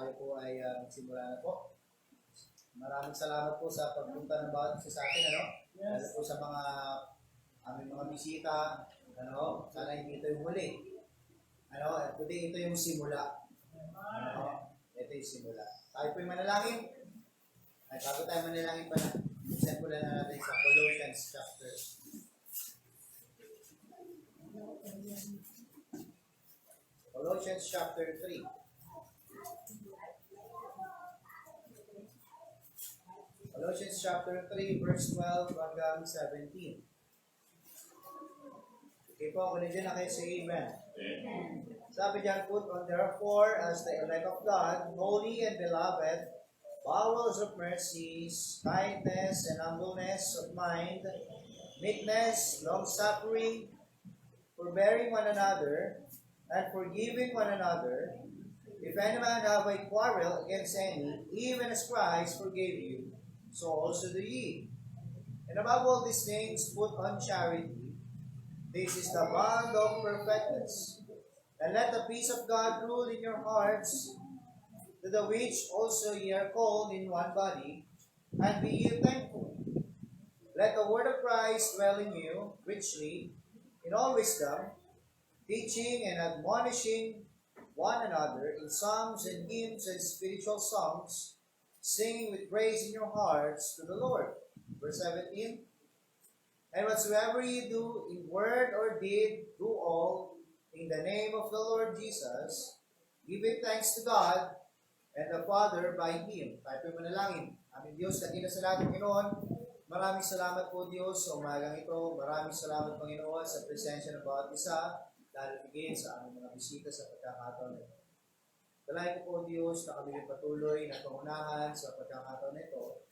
tayo po ay magsimula na po. Maraming salamat po sa pagpunta ng bawat isa sa atin, ano? Lalo po sa mga aming mga bisita, ano? Sana hindi ito yung huli. Ano? Kundi ito yung simula. Ano? Ito yung simula. Tayo po yung manalangin. Ay, bago tayo manalangin pa na, send ko lang natin sa Colossians chapter. Colossians chapter 3. Colossians chapter 3, verse 12 hanggang 17. Okay po, kung nandiyan na kayo sa amen. Sabi diyan, put on therefore as the elect of God, holy and beloved, bowels of mercies, kindness and humbleness of mind, meekness, long-suffering, forbearing one another, and forgiving one another. If any man have a quarrel against any, even as Christ forgave you, so also do ye. And above all these things, put on charity. This is the bond of perfectness. And let the peace of God rule in your hearts, to the which also ye are called in one body, and be ye thankful. Let the word of Christ dwell in you richly, in all wisdom, teaching and admonishing one another in psalms and hymns and spiritual songs, singing with praise in your hearts to the Lord. Verse 17. And whatsoever ye do in word or deed, do all in the name of the Lord Jesus, giving thanks to God and the Father by Him. Tayo po manalangin. Aming Diyos, dakila sa lahat, Panginoon. Maraming salamat po, Diyos, sa umagang ito. Maraming salamat, Panginoon, sa presensya ng bawat isa, lalo higit sa aming mga bisita sa pagkakataon ito. Dalayan ko po, Diyos, na kami patuloy na pangunahan sa pagkakataon ito.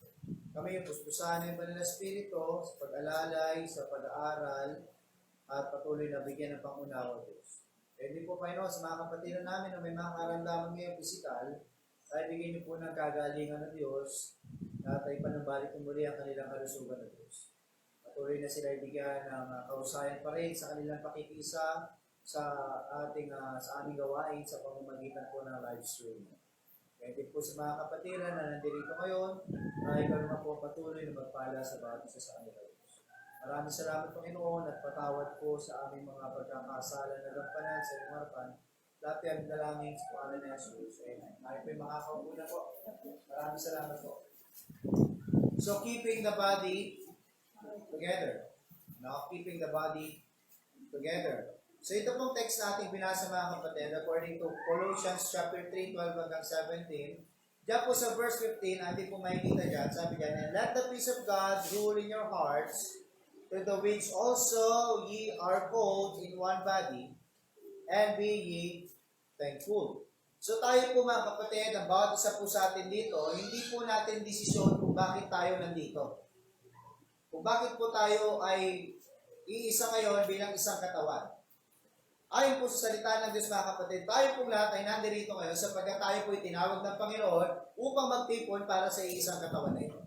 Kami yung puspusan ng Banal na Espiritu sa pag-alalay, sa pag-aaral, at patuloy na bigyan ng pangunawa, Diyos. Kaya din po, Panginoon, sa mga kapatiran namin na may mga karamdaman ngayong pisikal, ay bigyan niyo po ng kagalingan ng Diyos at ay panambalik ng muli ang kanilang kalusugan ng Diyos. Patuloy na sila ibigyan ng kahusayan pa rin sa kanilang pakikisa sa sa aming gawain sa pamamagitan po ng live stream. Kaya din po sa mga kapatiran na nandirito ngayon, ay ikaw naman po patuloy na magpala sa bawat isa sa kanila. Maraming salamat, Panginoon, at patawad po sa aming mga pagkakasala na gampanan sa iyong harapan. Lahat yan dalangin sa pangalan ni Jesus. Amen. Ay po yung makakaupo na po. Maraming salamat po. So, keeping the body together. Now, keeping the body together. So, ito pong text natin binasa mga kapatid according to Colossians chapter 3, 12 hanggang 17. Diyan po sa verse 15, atin po makikita dyan, sabi dyan, and let the peace of God rule in your hearts, to the which also ye are called in one body, and be ye thankful. So tayo po mga kapatid, ang bawat isa po sa atin dito, hindi po natin desisyon kung bakit tayo nandito. Kung bakit po tayo ay iisa ngayon bilang isang katawan. Ayon po sa salita ng Diyos mga kapatid, tayo po lahat ay nandirito ngayon sapagkat tayo po itinawag ng Panginoon upang magtipon para sa isang katawan na ito.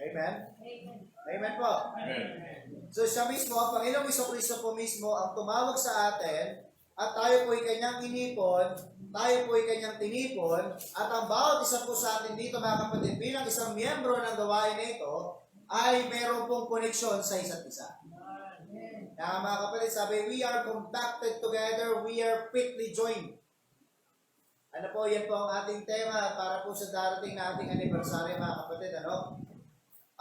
Amen? Amen. Amen po. Amen. So siya mismo, ang Panginoong Jesucristo po mismo ang tumawag sa atin at tayo po ay kanyang inipon, tayo po ay kanyang tinipon at ang bawat isa po sa atin dito mga kapatid bilang isang miyembro ng gawain na ito ay meron pong koneksyon sa isa't isa. Mga kapatid, sabi, we are compacted together, we are fitly joined. Ano po, yan po ang ating tema para po sa darating na ating anniversary mga kapatid, ano?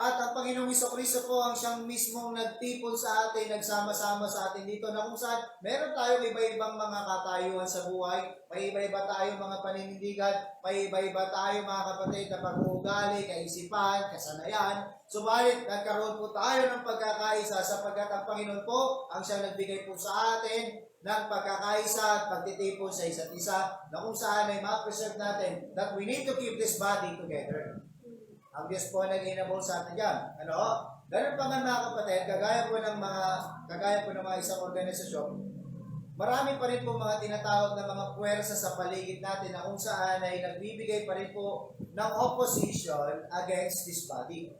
At ang Panginoong Jesucristo po ang siyang mismong nagtipon sa atin, nagsama-sama sa atin dito na kung saan meron tayong iba-ibang mga katayuan sa buhay, may iba-iba tayong mga paninindigan, may iba-iba tayong mga kapatid na pag-uugali, kaisipan, kasanayan. Subalit, nagkaroon po tayo ng pagkakaisa sapagkat ang Panginoon po ang siyang nagbigay po sa atin ng pagkakaisa at pagtitipon sa isa't isa na kung saan ay ma-preserve natin that we need to keep this body together. Ang Diyos po nag-enable sa atin dyan. Ano? Ganun pa nga mga kapatid, kagaya po ng mga isang organisasyon, marami pa rin po mga tinatawag na mga puwersa sa paligid natin na kung saan ay nagbibigay pa rin po ng opposition against this body.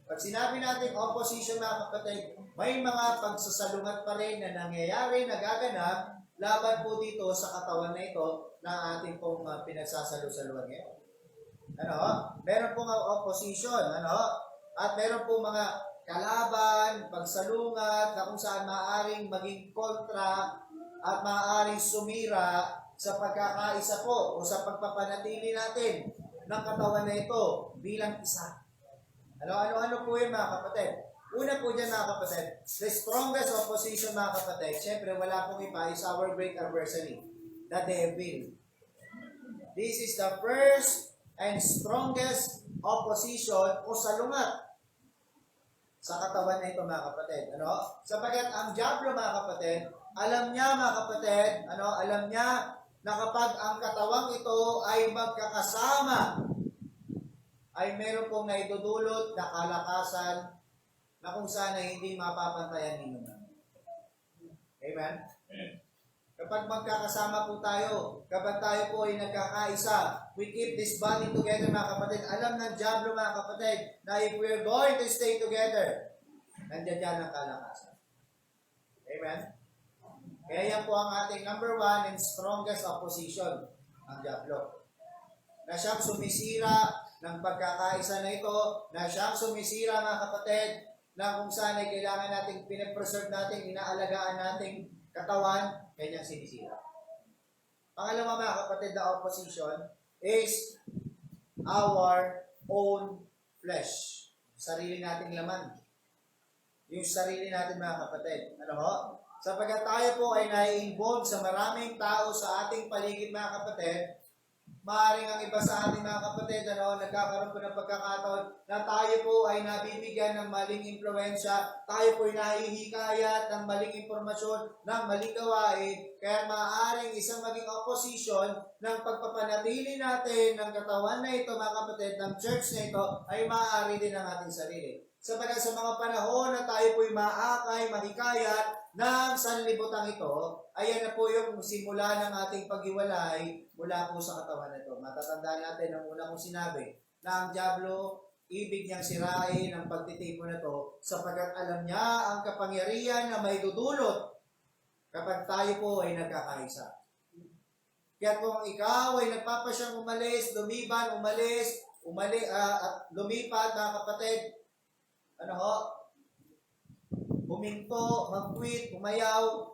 Pag sinabi natin opposition mga kapatid, may mga pagsasalungat pa rin na nangyayari, nagaganap laban po dito sa katawan na ito na ating pong pinagsasalusaluhan ngayon. Meron pong opposition, at meron pong mga kalaban, pagsalungat, na kung saan maaaring maging kontra at maaaring sumira sa pagkakaisa po o sa pagpapanatili natin ng katawan na ito bilang isa. Ano po yun mga kapatid? Una po dyan mga kapatid, the strongest opposition mga kapatid, syempre wala pong iba, is our great adversary, the devil. This is the first and strongest opposition o salungat sa katawan na ito mga kapatid. Sapagkat ang diablo mga kapatid, alam niya mga kapatid, alam niya na kapag ang katawang ito ay magkakasama, ay meron pong naidudulot na kalakasan na kung sana hindi mapapantayan ninyo. Amen? Kapag magkakasama po tayo, kapag tayo po ay nagkakaisa, we keep this body together mga kapatid. Alam ng diablo mga kapatid na if we're going to stay together, nandiyan dyan ang kalakasan. Amen? Kaya yan po ang ating number 1 and strongest opposition, ang diablo. Na siyang sumisira ng pagkakaisa na ito, na siyang sumisira mga kapatid, na kung saan ay kailangan nating pinapreserve natin, inaalagaan nating katawan, kanyang sinisira. Pangalawa mga kapatid, the opposition is our own flesh. Sarili nating laman. Yung sarili natin mga kapatid. Sapagkat tayo po ay nai-involve sa maraming tao sa ating paligid mga kapatid, maaaring ang iba sa ating mga kapatid, nagkakaroon po ng pagkakataon na tayo po ay nabibigyan ng maling impluensya, tayo po ay nahihikayat ng maling impormasyon, ng maling gawain, kaya maaaring isang maging opposition ng pagpapanatili natin ng katawan na ito, mga kapatid, ng church na ito, ay maaari din ang ating sarili. Sapagkat sa mga panahon na tayo po ay maakay, mahikayat ng sanlibutan ito, ayan na po yung simula ng ating paghiwalay mula po sa katawan na ito. Matatandaan natin ang una kong sinabi na ang diablo, ibig niyang sirain ang pagtitipon na ito sapagkat alam niya ang kapangyarihan na may dudulot kapag tayo po ay nagkakaisa. Kaya kung ikaw ay nagpapasyang umalis, lumiban, at lumipat mga kapatid, huminto, mag-quit, umayaw,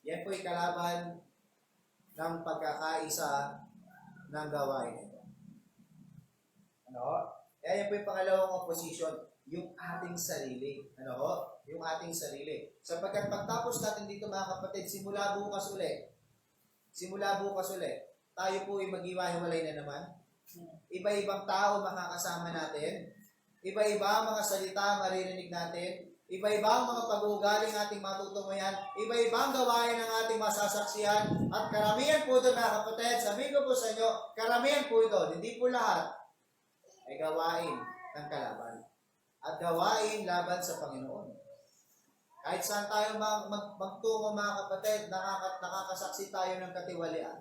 yan po ay kalaban ng pagkakaisa ng gawain ito. Kaya yan po yung pangalawang opposition, yung ating sarili. Yung ating sarili. Sapagkat pagtapos natin dito mga kapatid, simula bukas uli, tayo po ay mag-iwahiwalay na naman. Iba-ibang tao makakasama natin. Iba-iba ang mga salita maririnig natin. Iba-iba ang mga pag-uugaling ating matutunguyan. Iba-iba ang gawain ng ating masasaksihan. At karamihan po doon mga kapatid, sabihin ko po sa inyo, karamihan po ito, hindi po lahat, ay gawain ng kalaban. At gawain laban sa Panginoon. Kahit saan tayo magtungo mga kapatid, nakakasaksi tayo ng katiwalian.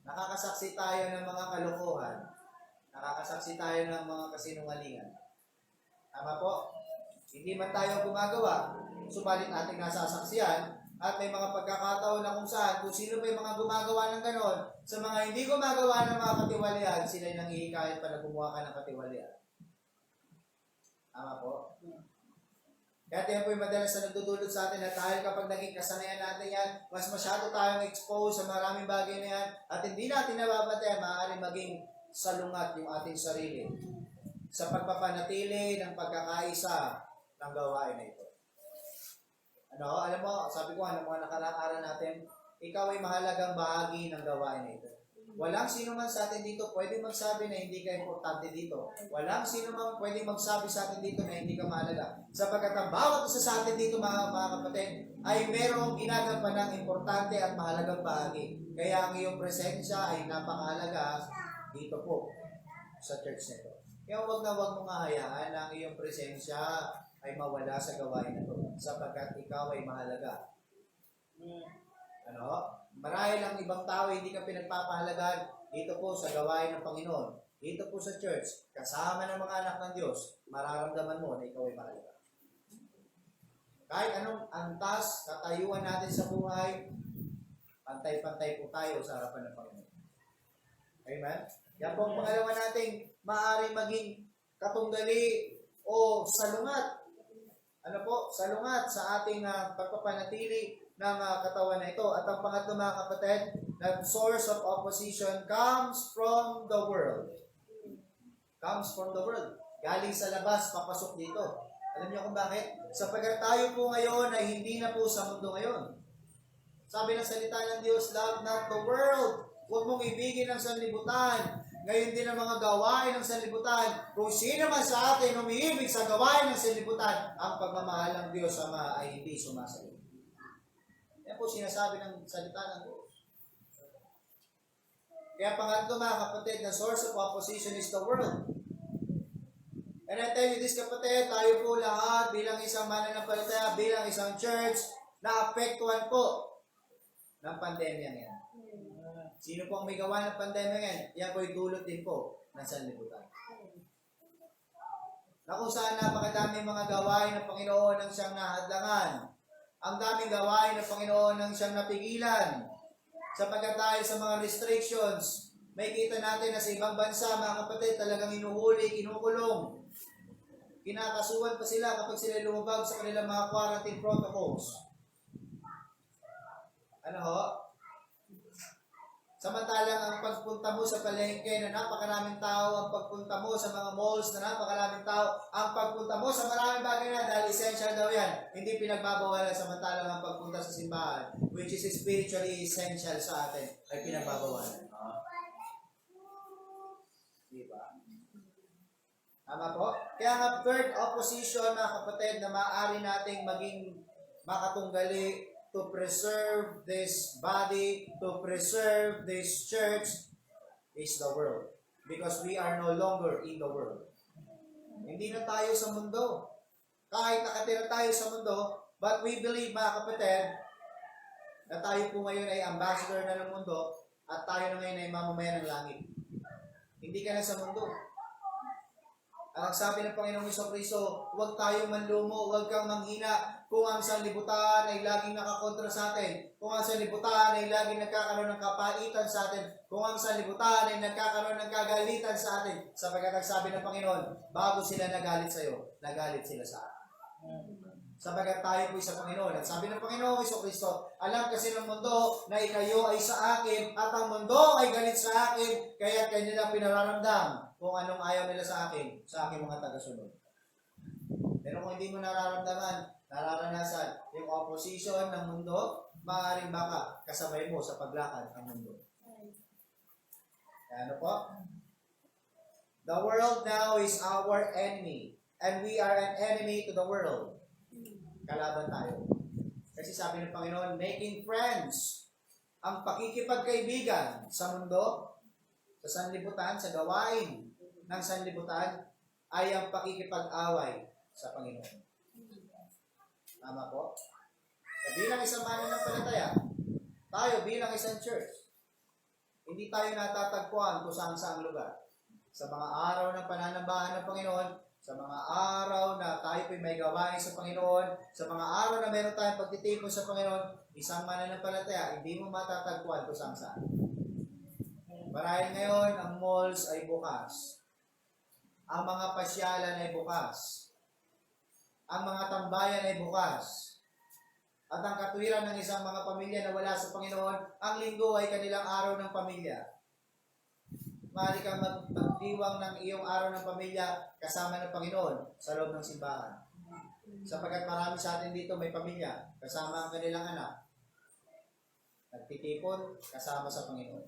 Nakakasaksi tayo ng mga kalokohan. Nakakasaksi tayo ng mga kasinungalingan. Tama po? Hindi man tayo gumagawa, subalit ating nasasaksihan at may mga pagkakataon na kung saan, kung sino pa yung mga gumagawa ng ganon, sa mga hindi gumagawa ng mga katiwalian, sila'y nanghihikayat pa na gumawa ka ng katiwalian. Tama po? Kaya yan po yung madalas na nagdudulot sa atin na dahil kapag naging kasanayan natin yan, mas masyado tayong exposed sa maraming bagay na yan at hindi natin nababatay, maaaring maging salungat yung ating sarili sa pagpapanatili ng pagkakaisa ng gawain na ito. Alam mo, sabi ko, mga nakarang natin, ikaw ay mahalagang bahagi ng gawain na ito. Walang sino man sa atin dito pwedeng magsabi na hindi ka importante dito. Walang sino man pwedeng magsabi sa atin dito na hindi ka mahalaga. Sapagkat ang bawat isa sa atin dito, mga kapatid, ay merong ginagampanan ng importante at mahalagang bahagi. Kaya ang iyong presensya ay napakahalaga dito po sa church na ito. Kaya huwag mong hahayaan na ang iyong presensya ay mawala sa gawain na ito sapagkat ikaw ay mahalaga. Marahil ang ibang tao hindi ka pinagpapahalagan dito po sa gawain ng Panginoon. Dito po sa church, kasama ng mga anak ng Diyos, mararamdaman mo na ikaw ay mahalaga. Kahit anong antas, katayuan natin sa buhay, pantay-pantay po tayo sa harapan ng Panginoon. Amen? Yan po ang pangalawa nating maaaring maging katunggali o salungat. Ano po? Salungat sa ating pagpapanatili ng katawan na ito. At ang pangatlo mga kapatid, the source of opposition comes from the world. Comes from the world. Galing sa labas, papasok dito. Alam niyo kung bakit? Sapagkat tayo po ngayon ay hindi na po sa mundo ngayon. Sabi ng salita ng Diyos, love not the world. Huwag mong ibigin ang sanlibutan. Ngayon din ang mga gawain ng sanlibutan. Kung sino man sa atin umiibig sa gawain ng sanlibutan, ang pagmamahal ng Diyos Ama ay hindi sumasagot. Yan po sinasabi ng salita ng Diyos. Kaya pangatlo mga kapatid, the source of opposition is the world. And I tell you this kapatid, tayo po lahat bilang isang mananampalataya, bilang isang church, naapektuhan po ng pandemya yan. Sino po ang may gawa ng pandemya yan? Yan po'y dulot din po ng sanlibutan. Na kung saan napakadaming mga gawain ng Panginoon ang siyang nahadlangan. Ang daming gawain ng Panginoon ang siyang napigilan. Sapagkat dahil sa mga restrictions, may kita natin na sa ibang bansa, mga kapatid, talagang inuhuli, kinukulong. Kinakasuhan pa sila kapag sila lumabag sa kanilang mga quarantine protocols. Ano ho? Samantalang ang pagpunta mo sa palengke na napakaraming tao, ang pagpunta mo sa mga malls na napakaraming tao, ang pagpunta mo sa maraming bagay na dahil essential daw yan, hindi pinagbabawalan. Samantalang ang pagpunta sa simbahan, which is spiritually essential sa atin, ay pinagbabawalan. Diba? Tama po? Kaya nga third opposition mga kapatid na maaari nating maging makatunggali to preserve this body, to preserve this church, is the world. Because we are no longer in the world. Hindi na tayo sa mundo. Kahit nakatira tayo sa mundo, but we believe mga kapatid, na tayo po ngayon ay ambassador na ng mundo, at tayo na ngayon ay mamamayan ng langit. Hindi ka na sa mundo. Ang sabi ng Panginoong Jesucristo, huwag tayong manlumo, huwag kang manghina. Kung ang sanlibutan ay laging nakakontra sa atin, kung ang sanlibutan ay laging nagkakaroon ng kapaitan sa atin, kung ang sanlibutan ay nagkakaroon ng kagalitan sa atin, sapagkat ang sabi ng Panginoon, bago sila nagalit sa iyo, nagalit sila sa atin. Sapagkat tayo po sa Panginoon. At sabi ng Panginoong Jesucristo, alam kasi ng mundo na ikayo ay sa akin at ang mundo ay galit sa akin, kaya kanila pinararamdam kung anong ayaw nila sa aking mga tagasunod. Pero kung hindi mo nararamdaman, nararanasan yung opposition ng mundo, maaaring baka kasabay mo sa paglakad ang mundo. Ano po? The world now is our enemy, and we are an enemy to the world. Kalaban tayo. Kasi sabi ng Panginoon, making friends, ang pakikipagkaibigan sa mundo, sa sanlibutan, sa gawain ng sanlibutan, ay ang pakikipag-away sa Panginoon. Tama po? So, bilang isang mananampalataya, tayo bilang isang church, hindi tayo natatagpuan kung saan lugar. Sa mga araw ng pananambahan ng Panginoon, sa mga araw na tayo po'y may gawain sa Panginoon, sa mga araw na meron tayong pagtitipon sa Panginoon, isang mananampalataya, hindi mo matatagpuan kung saan. Marahil ngayon, ang malls ay bukas. Ang mga pasyalan ay bukas. Ang mga tambayan ay bukas. At ang katwiran ng isang mga pamilya na wala sa Panginoon, ang linggo ay kanilang araw ng pamilya. Maaari kang magdiwang ng iyong araw ng pamilya kasama ng Panginoon sa loob ng simbahan. Sapagkat marami sa atin dito may pamilya, kasama ang kanilang anak. Nagtitipon, kasama sa Panginoon.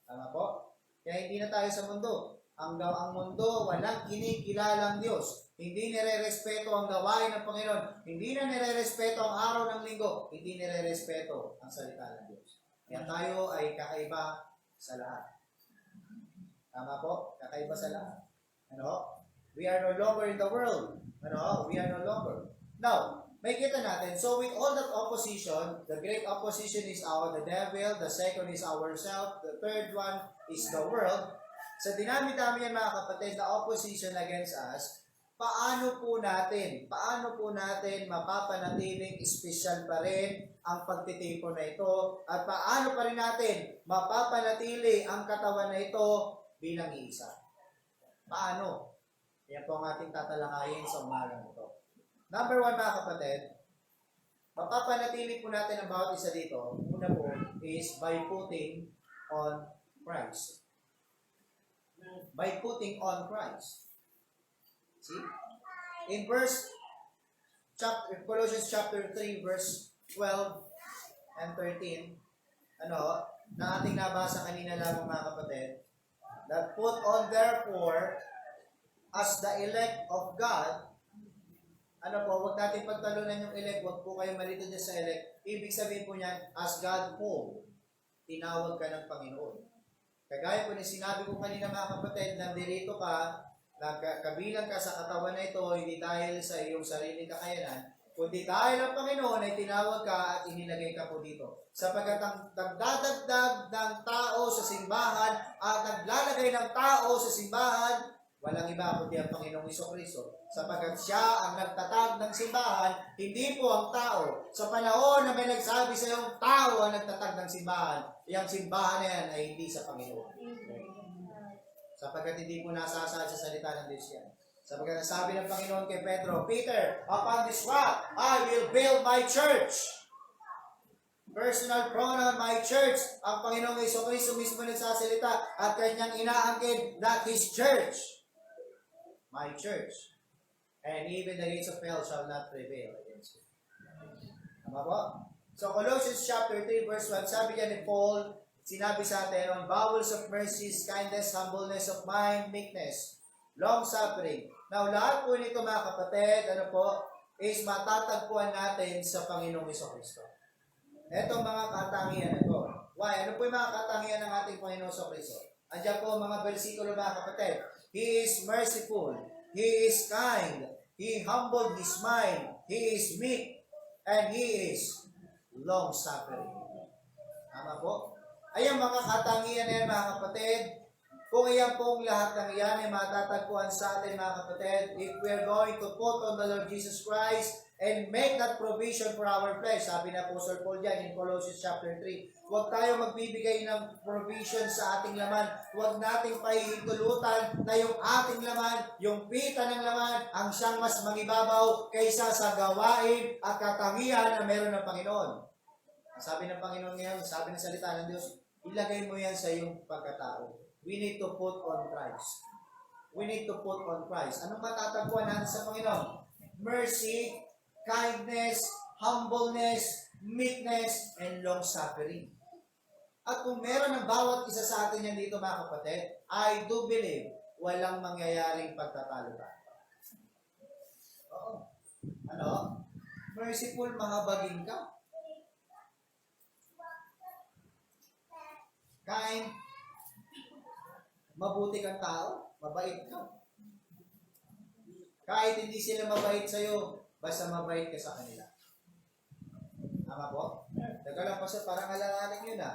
Tama po? Kaya hindi na tayo sa mundo. Ang mundo, walang kinikilalang Diyos. Hindi nire-respeto ang gawain ng Panginoon. Hindi na nire-respeto ang araw ng linggo. Hindi nire-respeto ang salita ng Diyos. Kaya tayo ay kakaiba sa lahat. Tama po? Kakaiba sa lahat. Ano? We are no longer in the world. Ano? We are no longer. Now, may kita natin. So with all that opposition, the great opposition is the devil, the second is ourselves, the third one is the world. Sa dinami-dami yan mga kapatid, the opposition against us, paano po natin mapapanatiling espesyal pa rin ang pagtitipon na ito at paano pa rin natin mapapanatili ang katawan na ito bilang iisa? Paano? Yan po ang ating tatalakayin sa umagang ito. Number 1 mga kapatid, mapapanatili po natin ang bawat isa dito. Una po is by putting on Christ. By putting on Christ. See? In Colossians chapter 3, verse 12 and 13, na ating nabasa kanina lamang mga kapatid, that put on therefore as the elect of God, huwag natin pagtalunan yung elect, huwag po kayo malito dyan sa elect. Ibig sabihin po niyan, as God called, tinawag ka ng Panginoon. Kagaya po na sinabi ko kanina mga kapatid, nandirito ka, kabilang ka sa katawan na ito, hindi dahil sa iyong sariling kakayanan, kundi dahil ang Panginoon ay tinawag ka at inilagay ka po dito. Sapagkat ang nagdadagdag ng tao sa simbahan at naglalagay ng tao sa simbahan, walang iba kundi ang Panginoong Jesucristo. Sapagkat siya ang nagtatag ng simbahan, hindi po ang tao. Sa panahon na may nagsabi sa iyong tao ang nagtatag ng simbahan, iyang simbahan na yan ay hindi sa Panginoon. Sapagkat hindi po nasasad sa salita ng Diyos yan. Sapagkat sabi ng Panginoon kay Pedro, Peter, upon this rock, I will build my church. Personal pronoun, my church. Ang Panginoong Jesucristo mismo nagsasalita at kanyang inaangkin that His church. My church. And even the gates of hell shall not prevail against it. Tama po? So Colossians chapter 3 verse 1, sabi niya ni Paul, sinabi sa atin, on bowels of mercies, kindness, humbleness of mind, meekness, long-suffering. Now, lahat po nito mga kapatid, is matatagpuan natin sa Panginoong Jesucristo. Etong mga katangian na ito. Why? Ano po yung mga katangian ng ating Panginoong Jesucristo? Andiyan po mga bersikulo mga kapatid. He is merciful. He is kind. He humbled His mind. He is meek. And He is long-suffering. Tama po? Ayan mga katangian na yan mga kapatid. Kung iyan pong lahat ng iyan ay matatagpuan sa atin mga kapatid, if we are going to put on the Lord Jesus Christ and make that provision for our flesh, sabi na po Sir Paul dyan in Colossians chapter 3, huwag tayo magbibigay ng provision sa ating laman. Huwag nating pahihintulutan na yung ating laman, yung pita ng laman, ang siyang mas mangibabaw kaysa sa gawain at katangian na meron ng Panginoon. Sabi ng Panginoon ngayon, sabi ng salita ng Diyos, ilagay mo yan sa iyong pagkatao. We need to put on Christ. We need to put on Christ. Anong matatagpuan natin sa Panginoon? Mercy, kindness, humbleness, meekness, and long-suffering. At kung meron ng bawat isa sa atin yan dito mga kapatid, I do believe walang mangyayaring pagtatalo ka. Oo. Merciful, mahabagin ka. Kind, mabuti kang tao, mabait ka. Kahit hindi sila mabait sa'yo, basta mabait ka sa kanila. Tama po? Nagalang pa siya, parang alalahanin yun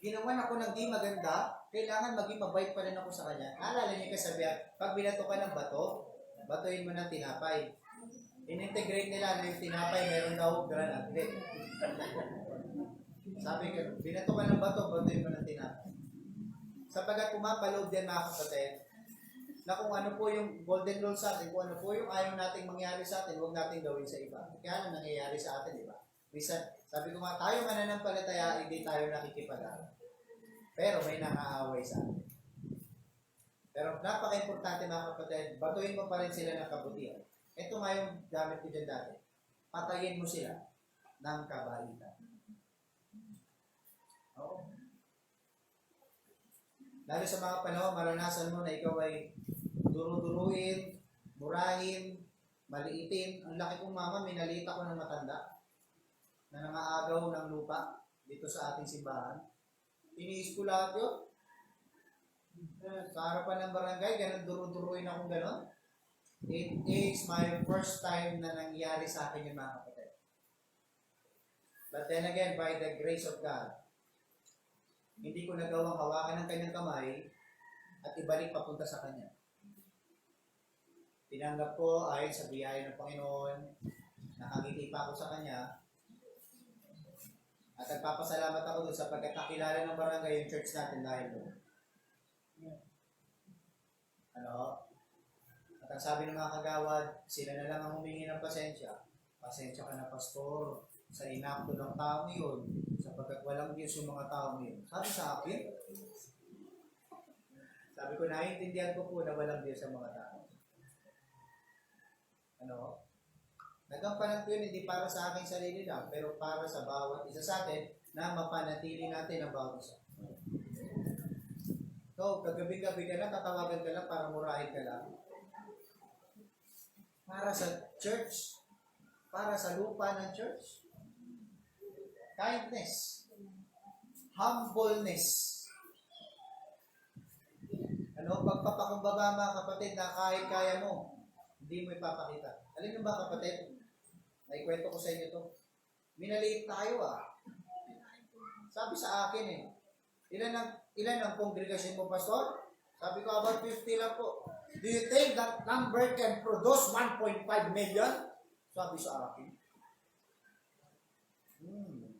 Ginawan ako ng di maganda, kailangan maging mabait pa rin ako sa kanya. Alala niyo kasabihan, pag binato ka ng bato, batuin mo ng tinapay. In-integrate nila na yung tinapay, meron daw granate. Sabi ko, binato ka ng bato, batuin mo ng tinapay. Sapagkat pumapaloob din mga kapatid, na kung ano po yung golden rule sa atin, kung ano po yung ayaw nating mangyari sa atin, huwag nating gawin sa iba. Kaya ano nangyayari sa atin, di ba? Bisa, sabi ko nga, tayo mananampalataya, hindi tayo nakikipag-aral. Pero may nakaaway sa atin. Pero napaka-importante mga kapatid, batuin mo pa rin sila ng kabutihan. Ito nga yung gamit ko dyan dati. Patayin mo sila ng kabaitan. Oo. Lalo sa mga panahon, maranasan mo na ikaw ay duru-duruin, murahin, maliitin. Ang laki kong mama, minalita ko ng matanda na nangaagaw ng lupa dito sa ating simbahan. Tiniis ko lahat yun. Sa harapan ng barangay, ganun duru-duruin akong ganun. It is my first time na nangyari sa akin yung mga kapatid. But then again, by the grace of God, hindi ko nagawang hawakan ng kanyang kamay at ibalik papunta sa kanya. tinanggap ko ayon sa biyaya ng Panginoon, nakangiti pa ako sa Kanya, at nagpapasalamat ako doon sa pagkakakilala ng barangay yung church natin dahil doon. Ano? At ang sabi ng mga kagawad, sila na lang ang humingi ng pasensya. Pasensya ka na, pastor, sa inakto ng tao yun, sapagkat walang Diyos yung mga tao yun. Sabi sa akin, sabi ko, naiintindihan ko po na walang Diyos ang mga tao. Ano? Nagampanan ko yun, hindi para sa aking sarili lang, pero para sa bawat isa sa atin na mapanatili natin ang bawat isa. So, kagabi-gabi ka lang, tatawagan ka lang para murahin ka lang. Para sa church, para sa lupa ng church. Kindness, humbleness. Ano, pagpapakumbaba mga kapatid na kahit kaya mo, hindi mo ipapakita. Alam niyo ba kapatid? May kwento ko sa inyo to. Minaliit tayo Sabi sa akin ilan ang kongregasyon mo, pastor? Sabi ko, about 50 lang po. Do you think that number can produce 1.5 million? Sabi sa akin.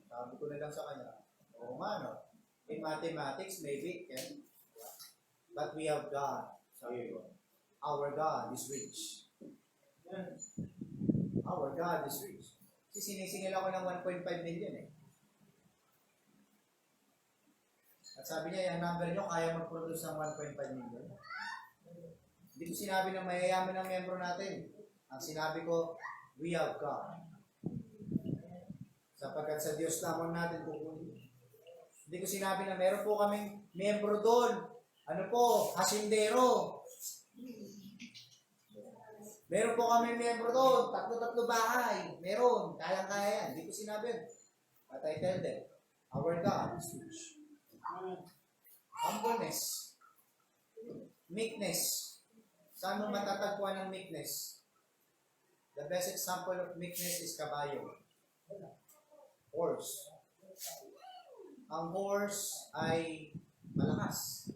Sabi ko na lang sa kanya, oo nga, no? In mathematics, maybe it can. But we have God. Sabi ko, our God is rich. Our God is rich. Kasi sinisingil ako ng 1.5 million At sabi niya, yung number niyo, kaya mag-produce ng 1.5 million. Hindi ko sinabi na mayayaman ng membro natin. Ang sinabi ko, we have God. Sapagkat sa Diyos lamang natin kukunin. Hindi ko sinabi na meron po kaming membro doon. Ano po, hasindero. Meron po kaming membro doon, tatlo bahay. Meron, kaya-kaya yan. Hindi ko sinabi yun. But I tell them, our God is rich. Humbleness. Meekness. Saan mo matatagpuan ng meekness? The best example of meekness is kabayo. Horse. Ang horse ay malakas.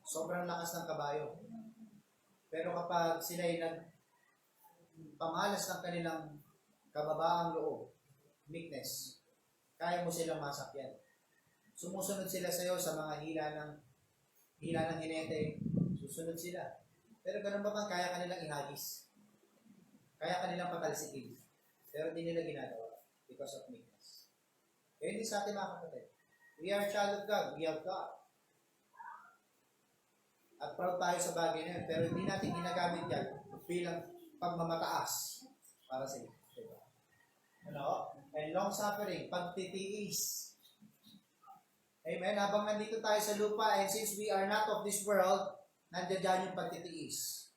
Sobrang lakas ng kabayo. Pero kapag sila ay nagpamalas ng kanilang kababaang loob, meekness, kaya mo silang masakyan. Sumusunod sila sa iyo sa mga hila ng hinete. Susunod sila. Pero ganun ba bang kaya kanilang ihagis? Kaya kanilang patalsikin. Pero hindi nila ginagawa because of meekness. Kaya hindi sa atin mga kapatid. We are child of God. We have God. At proud tayo sa bagay na yun. Pero hindi natin ginagamit yan bilang pagmamataas para sa iyo. Diba? Ano? And long suffering, pagtitiis. Amen? Habang nandito tayo sa lupa, and since we are not of this world, nandiyan yung pagtitiis.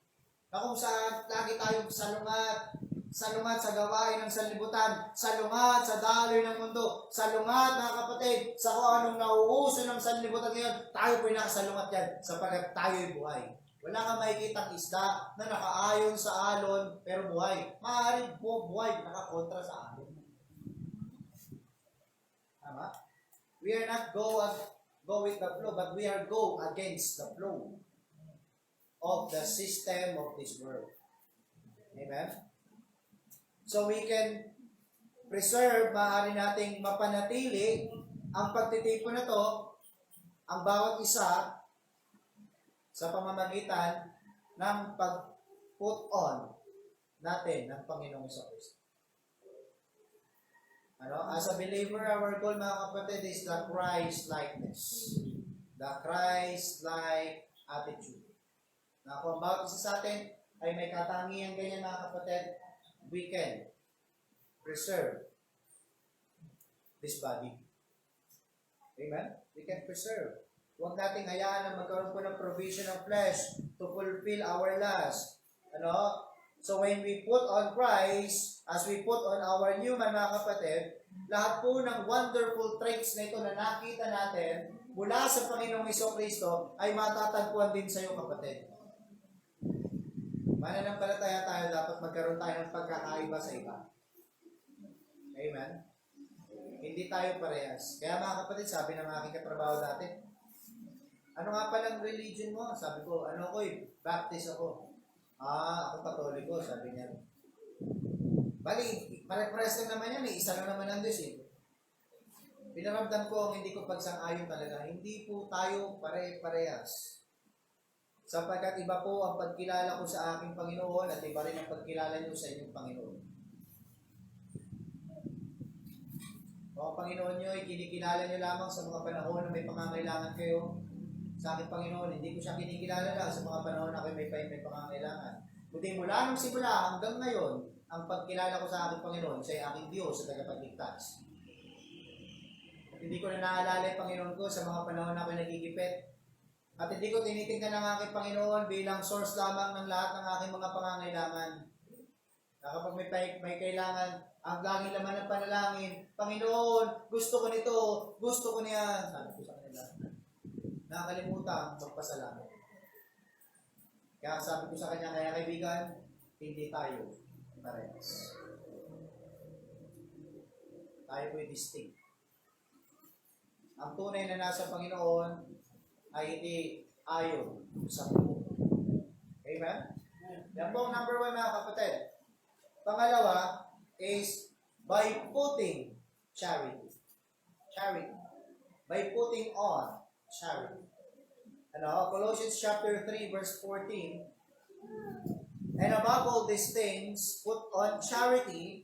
Na kung saan lagi tayong salungat sa gawain ng sanlibutan, salungat sa daloy ng mundo, salungat mga kapatid, sa kung anong nauuso ng sanlibutan ngayon, tayo po yung nakasalungat yan, sapagkat tayo'y buhay. Wala kang makikitang isda na nakaayon sa alon, pero buhay. Maaaring buhay, nakakontra sa alon. Tama? We are not go with the flow, but we are go against the flow of the system of this world. Amen? So we can preserve, maaari nating mapanatili ang pagtitipon na to, ang bawat isa, sa pamamagitan ng pag-put on natin ng Panginoong Kristo. Ano? As a believer, our goal mga kapatid is the Christ-likeness. The Christ-like attitude. Na kung bawat isa sa atin ay may katangian ganyan mga kapatid, we can preserve this body. Amen? We can preserve. Huwag nating hayaan na magkaroon po ng provision of flesh to fulfill our lust. Ano? So when we put on Christ, as we put on our human mga kapatid, lahat po ng wonderful traits na ito na nakita natin mula sa Panginoong Kristo ay matatagpuan din sa iyo kapatid. Mananampalataya tayo, dapat magkaroon tayo ng pagkakaiba sa iba. Amen? Hindi tayo parehas. Kaya mga kapatid, sabi ng aking katrabaho dati, ano nga palang religion mo? Sabi ko, Baptist ako. Ako Katoliko, sabi niya. Bali, pare-pares lang naman yan, isa lang naman ang Diyos eh. Pinaramdam ko ang hindi ko pagsang-ayon talaga, hindi po tayo pare-parehas. Sapagkat iba po ang pagkilala ko sa aking Panginoon at iba rin ang pagkilala niyo sa inyong Panginoon. O ang Panginoon niyo ay kinikilala niyo lamang sa mga panahon na may pangangailangan kayo. Sa aking Panginoon, hindi ko siya kinikilala lang sa mga panahon na may pangangailangan. Kundi mula nung simula hanggang ngayon, ang pagkilala ko sa aking Panginoon, siya ay aking Diyos sa tagapagligtas. Hindi ko na naalala yung Panginoon ko sa mga panahon na ako'y nagigipit. At hindi ko tinitingnan ang aking Panginoon bilang source lamang ng lahat ng aking mga pangangailangan. Na kapag may kailangan, ang laging laman ng panalangin, Panginoon, gusto ko nito, gusto ko niya. Sabi ko sa kanila, nakakalimutan magpasalamat. Kaya sabi ko sa kanya, kaya kaibigan, hindi tayo parehas. Tayo po'y distinct. Ang tunay na nasa Panginoon ay hindi ayon sa mundo. Amen? Yan po ang number 1 mga kapatid. Pangalawa is by putting charity. Charity. By putting on charity. Colossians chapter 3 verse 14. And above all these things, put on charity,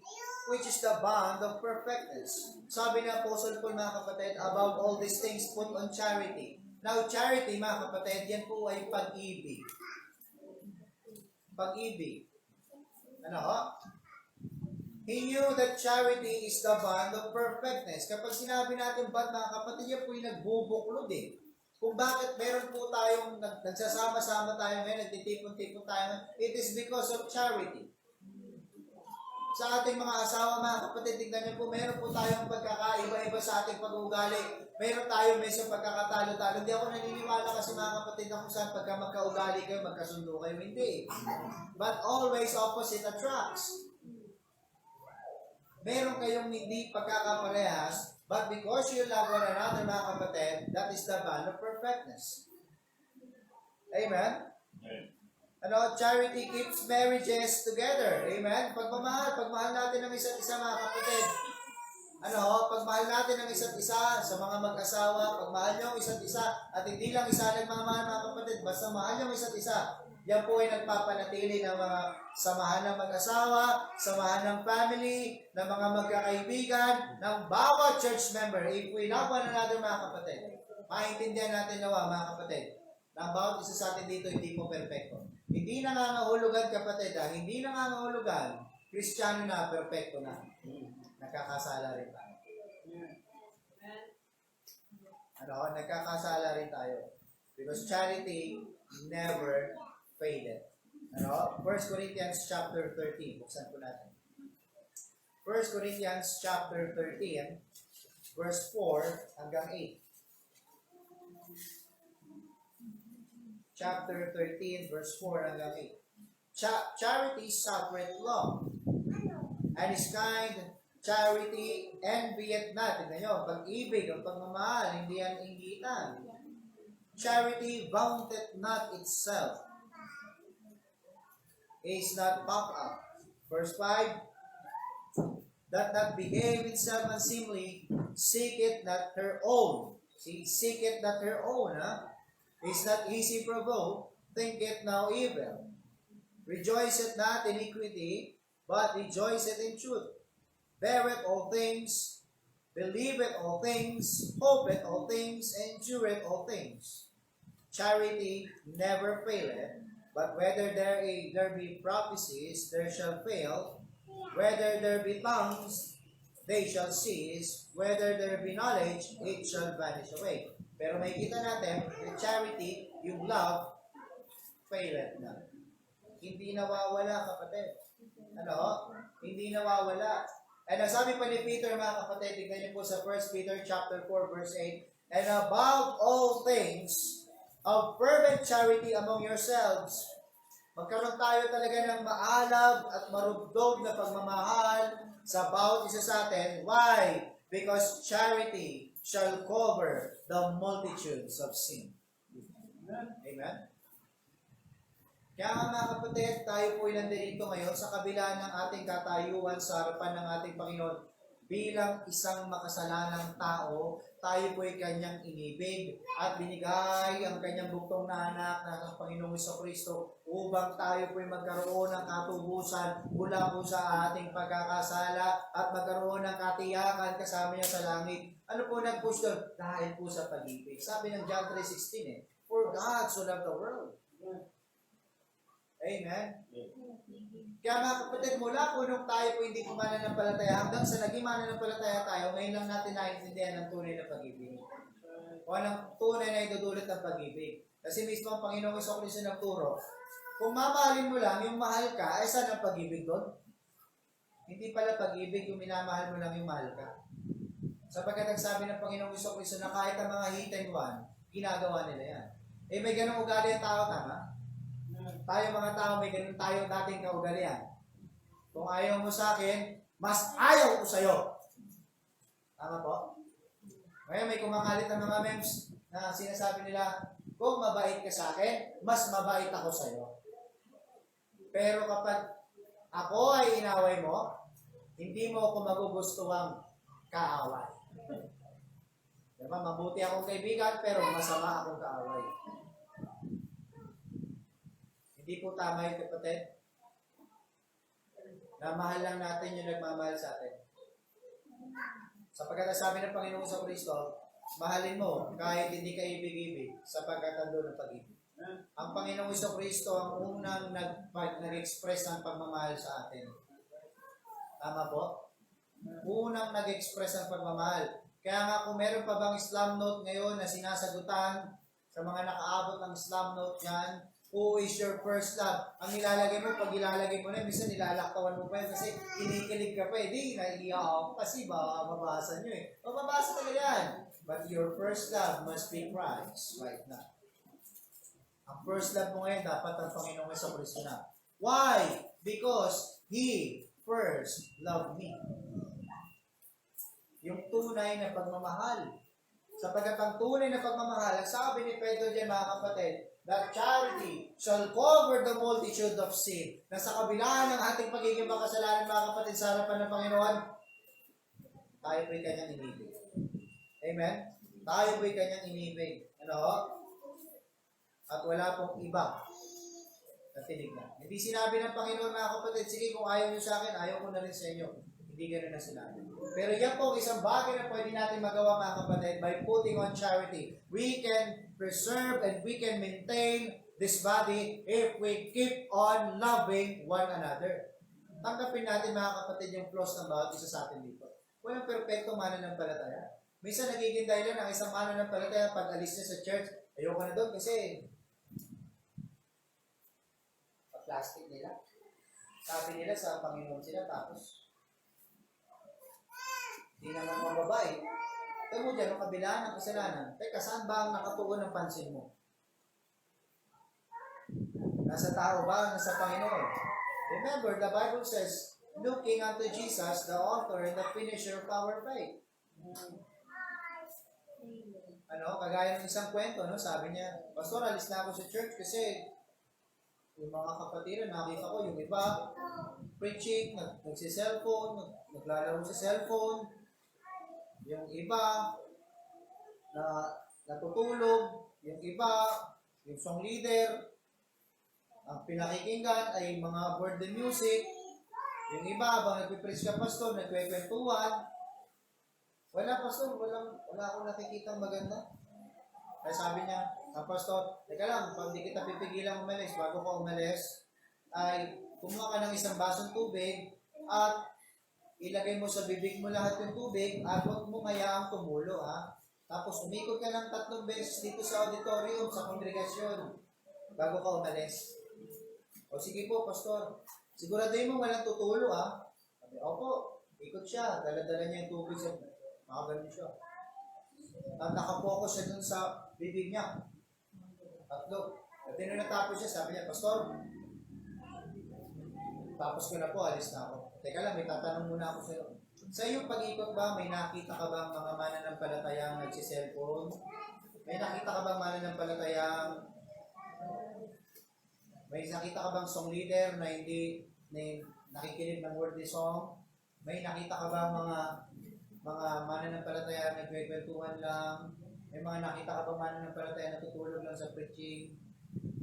which is the bond of perfectness. Sabi ni Apostle Paul mga kapatid, above all these things, put on charity. Now, charity mga kapatid, yan po ay pag-ibig. Pag-ibig. He knew that charity is the bond of perfectness. Kapag sinabi natin bond mga kapatid, yan po yung nagbubuklod eh. Kung bakit meron po tayong nagsasama-sama tayo ngayon, nagtitipon-tipon tayo, it is because of charity. Sa ating mga asawa, mga kapatid, tignan niyo po, meron po tayong pagkakaiba-iba sa ating pag-uugali. Meron tayo medyo pagkakatalo-talo. Hindi ako naniniwala kasi mga kapatid na kung saan pagka magkaugali kayo, magkasundo kayo. Hindi. But always opposite attracts. Meron kayong hindi pagkakaparehas, but because you love one another, mga kapatid, that is the bond of perfectness. Amen? Charity keeps marriages together. Amen? Pagmahal natin ng isa't isa, mga kapatid. Pagmahal natin ng isa't isa sa mga mag-asawa, pagmahal nyo ang isa't isa, at hindi lang isa lang mga kapatid, basta mahal nyo ang isa't isa. Yan po ay nagpapanatili ng mga samahan ng mag-asawa, samahan ng family, ng mga magkakaibigan, ng bawat church member. If we love one another, mga kapatid, maintindihan natin nawa, mga kapatid, na bawat isa sa atin dito hindi po perfecto. Hindi nangangahulugan, kapatid, hindi nangangahulugan, Kristiyano na, perfecto na. Nakakasala rin tayo. Nagkakasala rin tayo. Because charity never faded. 1 Corinthians chapter 13. Buksan po natin. 1 Corinthians chapter 13, verse 4 hanggang 8. Chapter 13, verse 4 hanggang 8. Charity suffereth long, and is kind. Charity envieth not. Tignan nyo, pag-ibig, ang pagmamahal, hindi yan inggitan. Charity vaunteth not itself, is not puffed up. Verse 5, that not behave itself unseemly, seeketh not her own. See, seeketh not her own, is not easy provoked, thinketh no evil. Rejoiceth not in iniquity, but rejoiceth in truth. Beareth all things, believeth all things, hopeth all things, endureth all things. Charity never faileth, but whether there be prophecies, there shall fail. Whether there be tongues, they shall cease. Whether there be knowledge, it shall vanish away. Pero may kita natin, yung charity, yung love, faileth na. Hindi nawawala, kapatid. Hindi nawawala. And sabi pa ni Peter, mga kapatid, tignan niyo po sa 1 Peter chapter 4, verse 8, and above all things, of fervent charity among yourselves. Magkaroon tayo talaga ng maalab at marugdog na pagmamahal sa bawat isa sa atin. Why? Because charity shall cover the multitudes of sin. Amen? Kaya nga mga kapatid, tayo po ay nandito ngayon sa kabila ng ating katayuan sa harapan ng ating Panginoon. Bilang isang makasalanang tao, tayo po ay kanyang inibig at binigay ang kanyang buktong na anak na ang Panginoong Jesucristo upang tayo po ay magkaroon ng katubusan mula po sa ating pagkakasala at magkaroon ng katiyakan kasama niya sa langit. Ano po nag-push doon? Dahil po sa pag-ibig. Sabi ng John 3:16 For God so loved the world. Amen? Kaya mga kapatid, mula po nung tayo po hindi po mananampalataya, hanggang sa naging mananampalataya tayo, ngayon lang natin naiintindihan ng tunay na pag-ibig. O anong tunay na idudulot ng pag-ibig. Kasi mismo ang Panginoong Jesucristo nagturo, kung mamahalin mo lang, yung mahal ka, ay saan ang pag-ibig doon? Hindi pala pag-ibig yung minamahal mo lang yung mahal ka. Sapagkat ang sabi ng Panginoong Jesucristo na kahit ang mga hit and run, ginagawa nila yan. Eh may ganung ugali ang tao, tama? Tayo mga tao, may ganun tayong dating kaugalian. Kung ayaw mo sa akin, mas ayaw ko sa'yo. Tama po? Ngayon may kumakalit ng mga memes na sinasabi nila, kung mabait ka sa akin, mas mabait ako sa'yo. Pero kapag ako ay inaway mo, hindi mo ako magugustuhang kaaway. Diba? Mabuti akong kaibigan, pero masama akong kaaway. Hindi po tama yung kapatid. Na mahal lang natin yung nagmamahal sa atin. Sapagkat sabi ng Panginoon sa Kristo, mahalin mo kahit hindi ka ibig-ibig sapagkat ando ng pag-ibig. Ang Panginoong sa Kristo ang unang nag-express ng pagmamahal sa atin. Tama po? Unang nag-express ng pagmamahal. Kaya nga kung meron pa bang Islam note ngayon na sinasagutan sa mga nakaabot ng Islam note yan, who is your first love? Ang nilalagay mo, pag ilalagay mo na, minsan nilalaktawan mo pa yun kasi kinikilig ka pa eh. Di, naiiyak ako kasi ba, mabasa nyo eh. Mababasa talaga yan. But your first love must be Christ right now. Ang first love mo ngayon, dapat ang Panginoong Jesucristo na. Why? Because He first loved me. Yung tunay na pagmamahal. Sapagkat ang tunay na pagmamahal, ang sabi ni Pedro dyan mga kapatid, that charity shall cover the multitude of sin. Na sa kabila ng ating pagiging makasalanan mga kapatid sa harapan ng Panginoon, tayo po'y kanyang inibig. Amen? Tayo po'y kanyang inibig. Ano? At wala pong iba na tinignan. Hindi sinabi ng Panginoon mga kapatid, sige kung ayaw nyo sa akin, ayaw ko na rin sa inyo. Hindi ganoon na sinabi. Pero yan po isang bagay na pwede natin magawa mga kapatid by putting on charity. We can preserve and we can maintain this body if we keep on loving one another. Tanggapin natin mga kapatid yung flaws ng bawat isa sa atin dito. Walang perfecto mananampalataya. Minsan nagiging dahilan ng isang mananampalataya pag alis niya sa church, ayoko na doon kasi plastic nila. Sabi nila sa Panginoon sila tapos hindi naman mga babae. Ito mo dyan, ang kabila ng kasalanan. Teka, saan ba ang nakatuon ng pansin mo? Nasa tao ba? Nasa Panginoon? Remember, the Bible says, looking unto Jesus, the author and the finisher of our faith. Ano, kagaya ng isang kwento, no? Sabi niya, Pastor, alis na ako sa church kasi yung mga kapatiran, nakita ko yung iba, preaching, nagsi-cellphone, naglalaro sa cellphone, yung iba na natutulog, yung iba, yung song leader, ang pinakikinggan ay mga worldly music, yung iba, habang nagpipreach ka pastor, nagkwekwentuhan, wala pastor, wala akong nakikita maganda. Kaya sabi niya, pastor, teka lang, pag di kita pipigilan umalis, bago ka umalis, ay kumuha ka ng isang basong tubig at ilagay mo sa bibig mo lahat yung tubig at huwag mo hayaang tumulo, ha? Tapos umikot ka ng 3 beses dito sa auditorium, sa kongregasyon, bago ka umalis. O sige po, pastor, siguraduhin mo walang tutulo, ha? Sabi, opo, ikot siya, dala-dala niya yung tubig sa makaganon siya. At nakapokus siya dun sa bibig niya. 3. At nung natapos siya, sabi niya, pastor, tapos ko na po, alis na ako. Teka lang, may tatanong muna ako sa iyo. Sa iyong pag-ikot ba, may nakita ka bang mga mananampalatayang nagsiselfone? May nakita ka bang mananampalatayang May nakita ka bang song leader na hindi nakikinig ng worldly song? May nakita ka bang mga mananampalataya na nagkwentuhan lang? May mga nakita ka bang mananampalataya na tutulog lang sa preaching?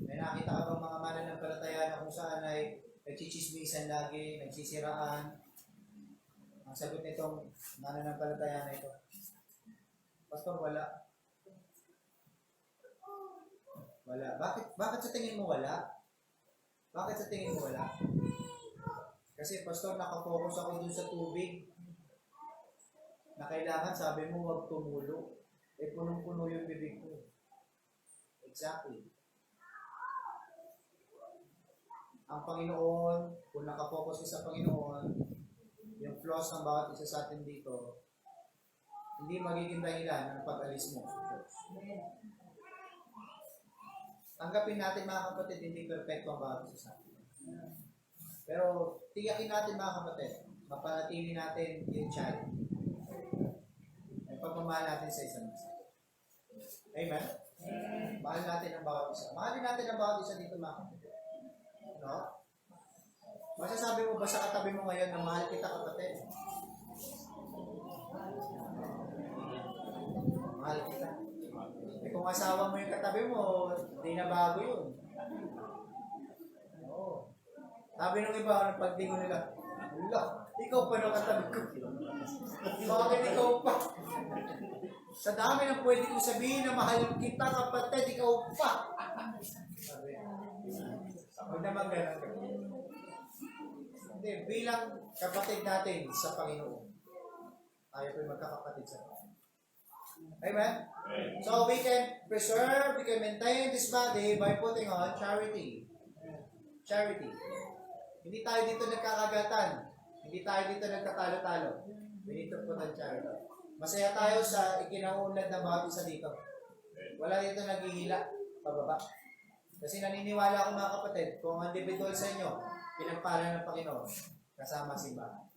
May nakita ka bang mga mananampalataya na kung saan ay nagchichismisan lagi, nagsisiraan? Ang sagot nitong mananampalataya na ito, Pastor, wala. Wala. Bakit sa tingin mo wala? Bakit sa tingin mo wala? Kasi, Pastor, nakafocus ako dun sa tubig na kailangan, sabi mo, wag tumulo. Eh, punong-puno yung bibig ko. Exactly. Ang Panginoon, kung nakafocus ka sa Panginoon, yung flaws ng bawat isa sa atin dito, hindi magiging dahilan ng pag-alis mo. Tanggapin natin mga kapatid, hindi perfecto ang bawat isa sa atin. Pero tiyakin natin mga kapatid, mapanatili natin yung charity. Ang pagmamahal natin sa isang isa. Amen? Mahal natin ang bawat isa. Mahalin natin ang bawat isa dito mga kapatid. No? Masasabi mo ba sa katabi mo ngayon na mahal kita kapatid? Mahal kita. Eh kung asawa mo yung katabi mo, hindi na bago yun. Oo. Sabi nung iba, nung paglingon nila, wala, ikaw pa nung katabi ko. Bakit ikaw pa? Sa dami ng pwede kong sabihin na mahal kita kapatid, ikaw pa. Sabi, huwag naman ganun. Hindi, bilang kapatid natin sa Panginoon, tayo po'y magkakapatid sa Panginoon. Amen? So we can preserve, we can maintain this body by putting on charity. Charity. Hindi tayo dito nagkakagatan. Hindi tayo dito nagkatalo-talo. We need to put on charity. Masaya tayo sa ikinaunlad na bawat isa dito. Wala dito naghihila pababa. Kasi naniniwala ako mga kapatid, kung ang individual sa inyo, pinagpala ng Panginoon, kasama simbahan.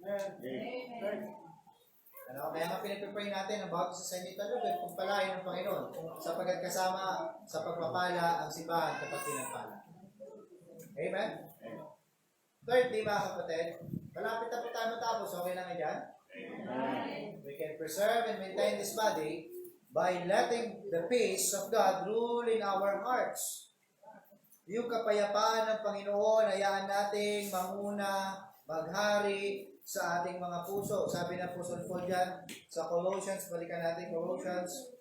Ano? Kaya nga pinag-pray natin ang bawat isa sa inyo talaga, kung palain ng Panginoon, sapagkat kasama sa pagpapala ang simbahan kapag pinagpala. Amen? Thirdly, mga kapatid, malapit na po tayo matapos, okay na nga dyan? We can preserve and maintain this body by letting the peace of God rule in our hearts. Yung kapayapaan ng Panginoon, hayaan nating manguna, maghari sa ating mga puso. Sabi ng Apostle Paul dyan sa Colossians, balikan natin Colossians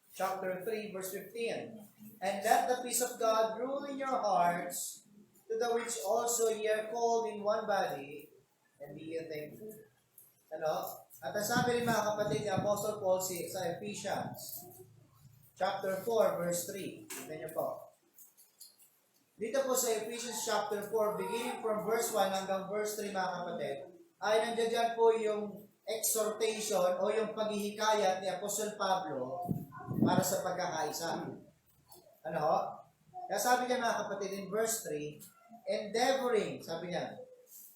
chapter 3, verse 15. And let the peace of God rule in your hearts, to the which also ye are called in one body, and be ye thankful. Ano? At ang sabi rin mga kapatid ni Apostle Paul sa Ephesians chapter 4, verse 3. Tignan niyo po. Dito po sa Ephesians chapter 4, beginning from verse 1 hanggang verse 3 mga kapatid, ay nandiyan dyan po yung exhortation o yung paghihikayat ni Apostle Pablo para sa pagkakaisa. Ano? Kaya sabi niya mga kapatid in verse 3, endeavoring, sabi niya,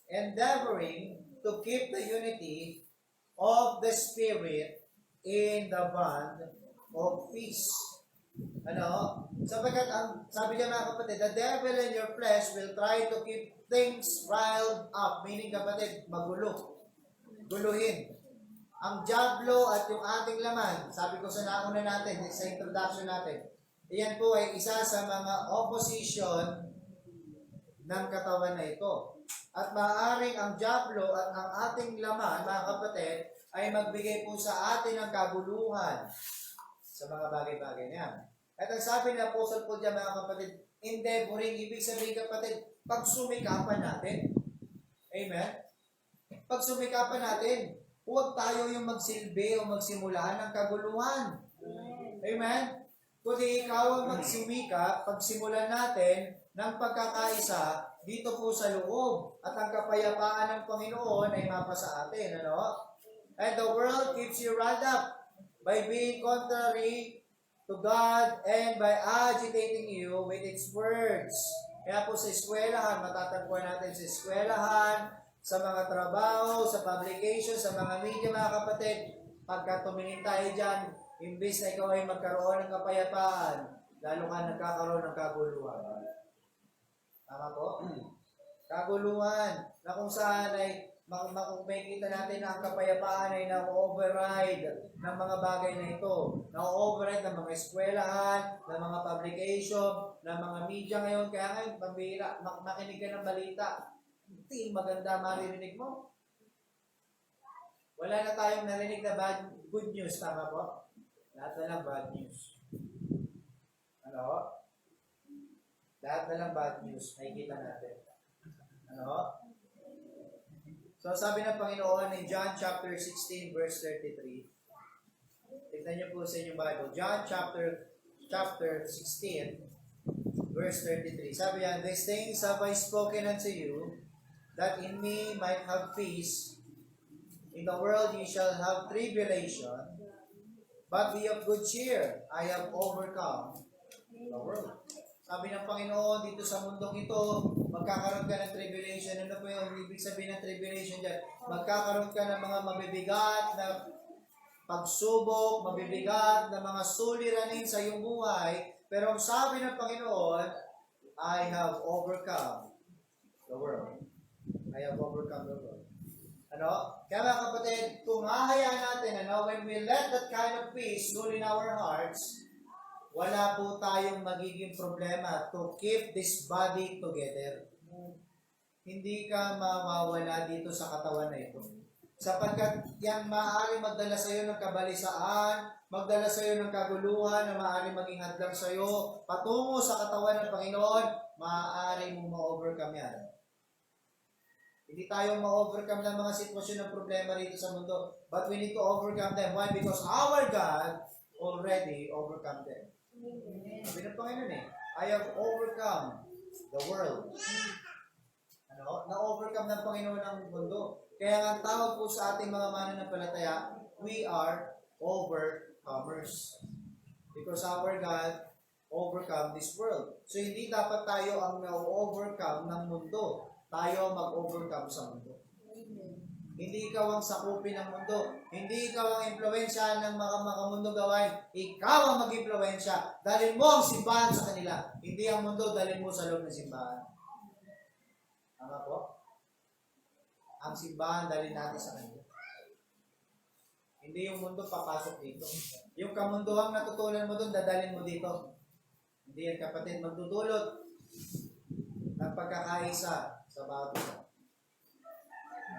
endeavoring to keep the unity of the Spirit in the bond of peace. Ano? Sapagkat ang sabi niya mga kapatid, the devil in your flesh will try to keep things riled up. Meaning kapatid, magulo. Guluhin. Ang diablo at yung ating laman, sabi ko sa nauna natin, sa introduction natin, iyan po ay isa sa mga opposition ng katawan na ito. At maaaring ang diablo at ang ating laman, mga kapatid, ay magbigay po sa atin ng kabuluhan sa mga bagay-bagay niya. At ang sabi ni Apostle Paul dyan, mga kapatid, endeavoring, ibig sabihin kapatid, pagsumikapan natin. Amen? Pagsumikapan natin, huwag tayo yung magsilbi o magsimula ng kaguluhan. Amen? Kundi ikaw ang magsumika, pagsimulan natin ng pagkakaisa dito po sa loob. At ang kapayapaan ng Panginoon ay mapasa atin. Ano? And the world keeps you riled up by being contrary to God and by agitating you with its words. Kaya po sa eskwelahan, matatagpuan natin sa eskwelahan, sa mga trabaho, sa publication, sa mga media, mga kapatid, pagka tumingin tayo dyan, imbis na ikaw ay magkaroon ng kapayapaan, lalo ka nagkakaroon ng kaguluhan. Tama po? Kaguluhan na kung saan ay makikita natin na ang kapayapaan ay na-override ng mga bagay na ito. Na-override ng mga eskwelahan, ng mga publication, ng mga media ngayon. Kaya ngayon, pambira, makinig ka ng balita. Hindi maganda maririnig mo. Wala na tayong narinig na good news, tama po? Lahat na lang bad news. Ano? Lahat na lang bad news. Nakikita natin. Ano? So sabi ng Panginoon in John chapter 16 verse 33. Tignan niyo po sa inyong Bible. John chapter 16 verse 33. Sabi yan, "These things have I spoken unto you, that in me might have peace. In the world ye shall have tribulation, but be of good cheer. I have overcome the world." Sabi ng Panginoon, dito sa mundong ito, magkakaroon ka ng tribulation. Ano po yung ibig sabihin ng tribulation dyan? Magkakaroon ka ng mga mabibigat na pagsubok, mabibigat na mga suliranin sa iyong buhay. Pero ang sabi ng Panginoon, I have overcome the world. I have overcome the world. Ano? Kaya mga kapatid, kung hahayaan natin, when we let that kind of peace rule in our hearts, wala po tayong magiging problema to keep this body together. Hindi ka mawawala dito sa katawan na ito. Sapagkat yan maaari magdala sa iyo ng kabalisaan, magdala sa iyo ng kaguluhan na maaari maging hadlang sa iyo patungo sa katawan ng Panginoon, maaari mong ma-overcome yan. Hindi tayo ma-overcome ng mga sitwasyon ng problema rito sa mundo. But we need to overcome them. Why? Because our God already overcome them. Sabi ng Panginoon I have overcome the world. Ano? Na-overcome ng Panginoon ang mundo. Kaya ang tawag po sa ating mga mananampalataya, we are overcomers. Because our God overcome this world. So hindi dapat tayo ang na-overcome ng mundo. Tayo mag-overcome sa mundo. Hindi ikaw ang sakupin ng mundo. Hindi ikaw ang impluwensya ng mga mundo gawain. Ikaw ang mag-impluwensya. Dalhin mo ang simbahan sa kanila. Hindi ang mundo, dalhin mo sa loob ng simbahan. Tama po? Ang simbahan, dalhin natin sa kanila. Hindi yung mundo papasok dito. Yung kamunduhang natutunan mo doon, dadalhin mo dito. Hindi yan kapatid, magdudulot ng pagkakaisa sa bawat isa.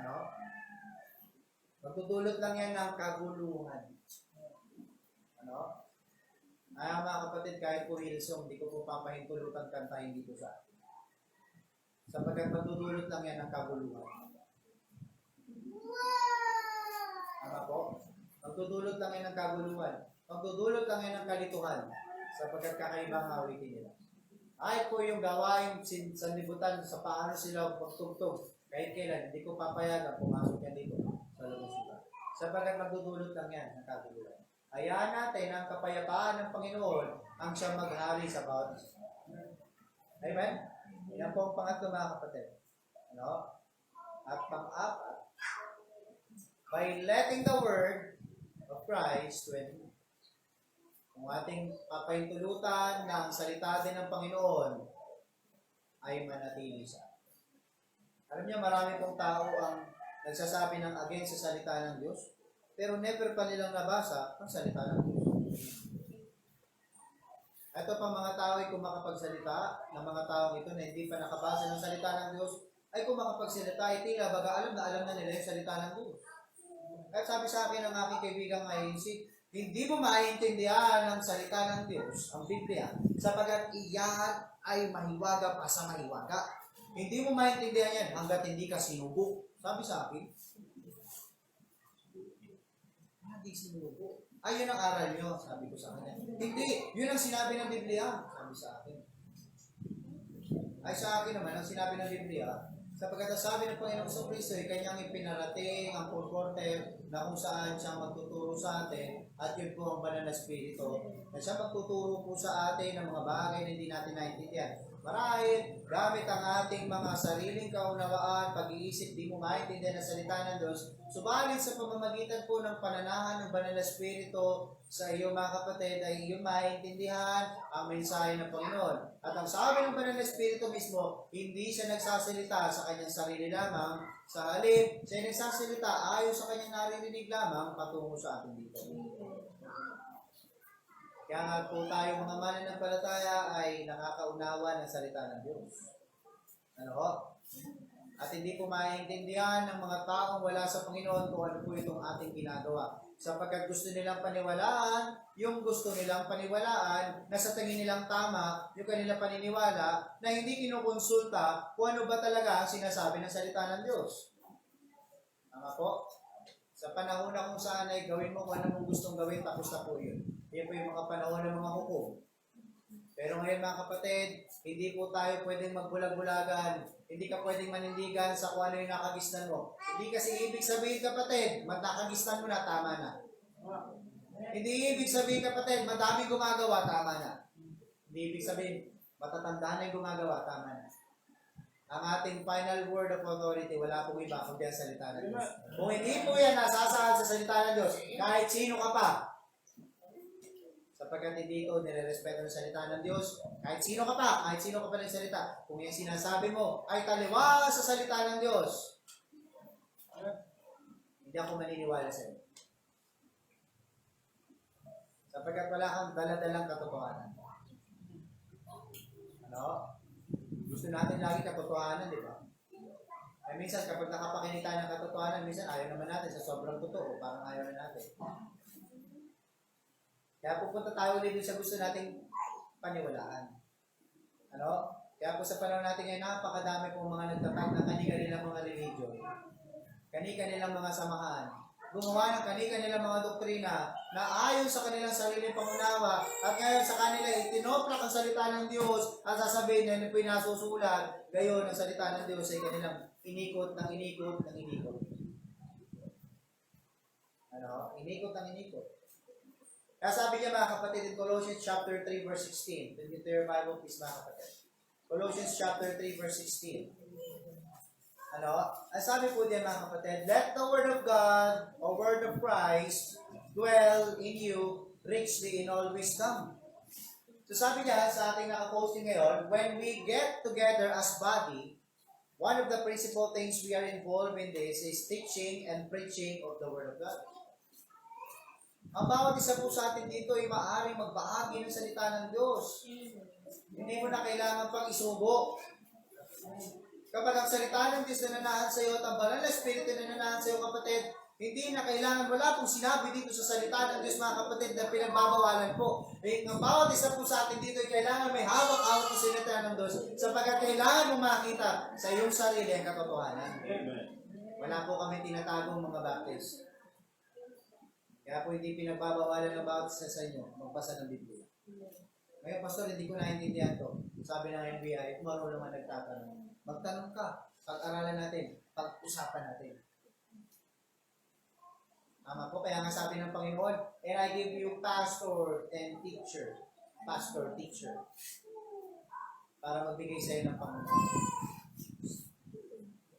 Ano? Magdudulot lang yan ng kaguluhan. Ano? Ay, mga kapatid, kahit po Hillsong, hindi ko po papahintulutan kantahin dito sa atin. Sapagkat magdudulot lang yan ng kaguluhan. Ano po? Magdudulot lang yan ng kaguluhan. Magdudulot lang yan ng kalituhan. Sapagkat kakaibang awitin nila. Ay po yung gawain sanlibutan sa paano sila magtugtog. Kahit kailan, hindi ko papayagan pumasok yan dito sa loob sila. Sapagkat magdudulot lang yan ng kaguluhan. Hayaan natin ang kapayapaan ng Panginoon ang siyang maghari sa bawat isa. Amen? Yan po ang pangatlo mga kapatid. Ano? At pang-apat, by letting the word of Christ kung ating papahintulutan na ang salita din ng Panginoon ay manatili sa atin. Alam niyo, marami pong tao ang nagsasabi ng against sa salita ng Diyos, pero never pa nilang nabasa ang salita ng Diyos. Ito pa mga tao ay kung makapagsalita ng mga taong ito na hindi pa nakabasa ng salita ng Diyos, ay kung makapagsalita ay tila baga alam na nila yung salita ng Diyos. At sabi sa akin ng aking kaibigang INC, hindi mo maintindihan ang salita ng Diyos, ang Biblia, sapagkat iyan ay mahiwaga pa sa mahiwaga. Hindi mo maintindihan yan hanggat hindi ka sinubok. Sabi sa akin, hindi sinubok. Ay, yun ang aral nyo, sabi ko sa kanya. Hindi, yun ang sinabi ng Biblia, sabi sa akin. Ay, sa akin naman, ang sinabi ng Biblia, sapagkat sabi ng Panginoon sa Kristo, kanyang ipinarating ang purporter na kung saan siya magtuturo sa atin, at yun po ang banal na spirito, na siya magtuturo po sa atin ng mga bagay na hindi natin naintindihan. Marahil, gamit ang ating mga sariling kaunawaan, pag-iisip, di mo maintindihan ang salita ng Diyos. Subalit sa pamamagitan po ng pananahan ng Banal na Espiritu sa iyo mga kapatid ay iyong maintindihan ang mensahe ng Panginoon. At ang sabi ng Banal na Espiritu mismo, hindi siya nagsasalita sa kanyang sarili lamang. Sa halip, siya nagsasalita ayon sa kanyang naririnig lamang patungo sa atin dito. Kaya nga po tayo mga mananampalataya ay nakakaunawa ng salita ng Diyos. Ano ho? At hindi po maintindihan ng mga taong wala sa Panginoon kung ano po itong ating ginagawa. Sapagkat gusto nilang paniwalaan, yung gusto nilang paniwalaan na sa tingin nilang tama, yung kanilang paniniwala, na hindi kinukonsulta kung ano ba talaga ang sinasabi ng salita ng Diyos. Tama po? Sa panahon na kung saan ay gawin mo kung ano mong gustong gawin, tapos na po yun. Yan po yung mga panahon ng mga hukom. Pero ngayon mga kapatid, hindi po tayo pwedeng magbulag-bulagan. Hindi ka pwedeng manindigan sa kung ano yung nakagisnan mo. Hindi kasi ibig sabihin kapatid, nakagisnan mo na, tama na. Hindi ibig sabihin kapatid, madaming gumagawa, tama na. Hindi ibig sabihin, matatanda na yung gumagawa, tama na. Ang ating final word of authority, wala pong iba kundi ang salita ng Diyos. Kung hindi po yan nasasaad sa salita ng Diyos, kahit sino ka pa, sapagkat hindi ito nire-respeto ng salita ng Diyos, kahit sino ka pa ng salita, kung yung sinasabi mo ay taliwas sa salita ng Diyos, hindi ako maniniwala sa iyo. Sapagkat wala kang daladalang katotohanan. Ano? Gusto natin lagi katotohanan, di ba? Ay minsan, kapag nakapakinig tayo ng katotohanan, minsan ayaw naman natin sa sobrang totoo, parang ayaw na natin. Kaya pupunta tayo ulit sa gusto nating paniwalaan. Ano? Kaya po sa panahon natin ngayon, napakadami pong mga nagtatag na kani-kanilang mga religion, kani-kanilang mga samahan, gumawa ng kani-kanilang mga doktrina na ayon sa kanilang sariling pangunawa at ngayon sa kanila itinoprak ang salita ng Diyos at sasabihin na pinasusulat gayon ang salita ng Diyos ay kanilang inikot ng inikot ng inikot. Ano? Inikot ng inikot. Kaya sabi niya mga kapatid in Colossians chapter 3 verse 16. Turn to your Bible please mga kapatid. Colossians chapter 3 verse 16. Ano? Ang sabi po diyan mga kapatid, let the word of God, or word of Christ, dwell in you richly in all wisdom. So sabi niya sa ating nakaposting ngayon, when we get together as body, one of the principal things we are involved in this is teaching and preaching of the word of God. Ang bawat isa po sa atin dito ay maaaring magbahagi ng salita ng Diyos. Hindi mo na kailangan pang isubo. Kapag ang salita ng Diyos na nananahan sa iyo at ang Banal na Espiritu na nananahan sa iyo, kapatid, hindi na kailangan, wala pong sinabi dito sa salita ng Diyos, mga kapatid, na pinagbabawalan po. Ang bawat isa po sa atin dito ay kailangan may hawak-hawak ng salita ng Diyos sapagkat kailangan mo makita sa iyong sarili ang katotohanan. Wala po kami tinatagong mga baptist. Kaya po hindi pinagbabawalan ng bawat isa sa inyo magbasa ng Biblia. Ngayon, pastor, hindi ko naintindihan to. Sabi ng NBI, kung marunong naman nagtatanong. Magtanong ka, pag-aralan natin, pag-usapan natin. Tama po, kaya nga sabi ng Panginoon, and I give you pastor and teacher. Pastor, teacher. Para magbigay sa iyo ng Panginoon.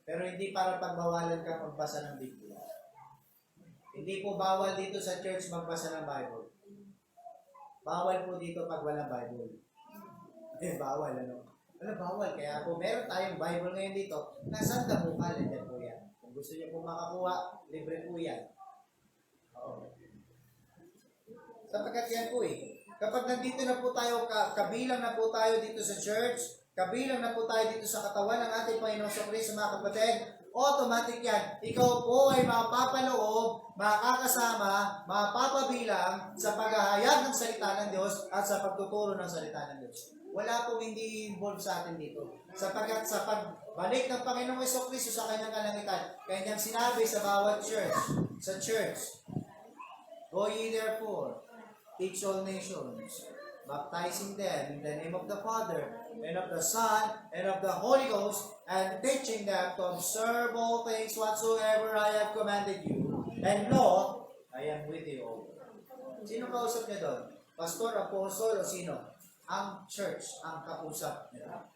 Pero hindi para pagbawalan ka magbasa ng Biblia. Hindi po bawal dito sa church magbasa ng Bible. Bawal po dito pag walang Bible. Bawal, ano? Ano bawal? Kaya po meron tayong Bible ngayon dito. Nasaan na po ka? Nandiyan po yan. Kung gusto niyo po makakuha, libre po yan. Oo. Sapagkat yan po eh. Kapag nandito na po tayo, kabilang na po tayo dito sa church, kabilang na po tayo dito sa katawan ng ating Panginoong Kristo, mga kapatid, automatic yan. Ikaw po ay mapapaloob, makakasama, mapapabilang sa paghahayag ng salita ng Diyos at sa pagtuturo ng salita ng Diyos. Wala pong hindi involved sa atin dito. Sapagkat sa pagbalik ng Panginoong Kristo sa kanyang kalangitan, kanyang sinabi sa bawat church, sa church, go ye therefore, teach all nations, baptizing them in the name of the Father, and of the Son, and of the Holy Ghost, and teaching them to observe all things whatsoever I have commanded you. And lo, I am with you all. Sino kausap niya doon? Pastor, apostle, o sino? Ang church, ang kausap niya.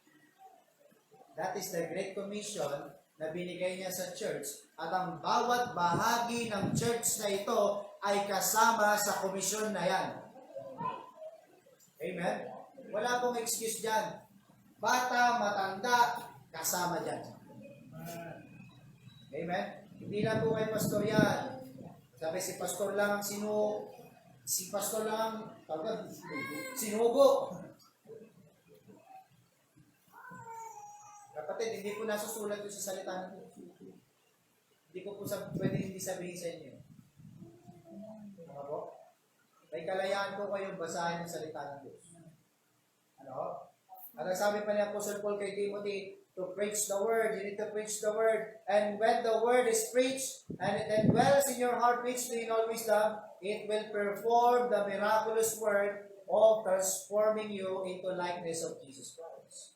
That is the Great Commission na binigay niya sa church. At ang bawat bahagi ng church na ito ay kasama sa komisyon na yan. Amen? Wala pong excuse dyan. Bata, matanda, kasama dyan. Amen? Hindi lang po kay pastor yan. Sabi si pastor lang ang sinugo. Kapatid, hindi po nasusulat ko sa salita ng Diyos. Hindi ko po pwede hindi sabihin sa inyo. Ano po? May kalayaan po kayong basahin ng salita ng Diyos. Ano? At ang sabi pa ni Apostle Paul kay Timothy, to preach the word, you need to preach the word. And when the word is preached, and it dwells in your heart richly in all wisdom, it will perform the miraculous work of transforming you into likeness of Jesus Christ.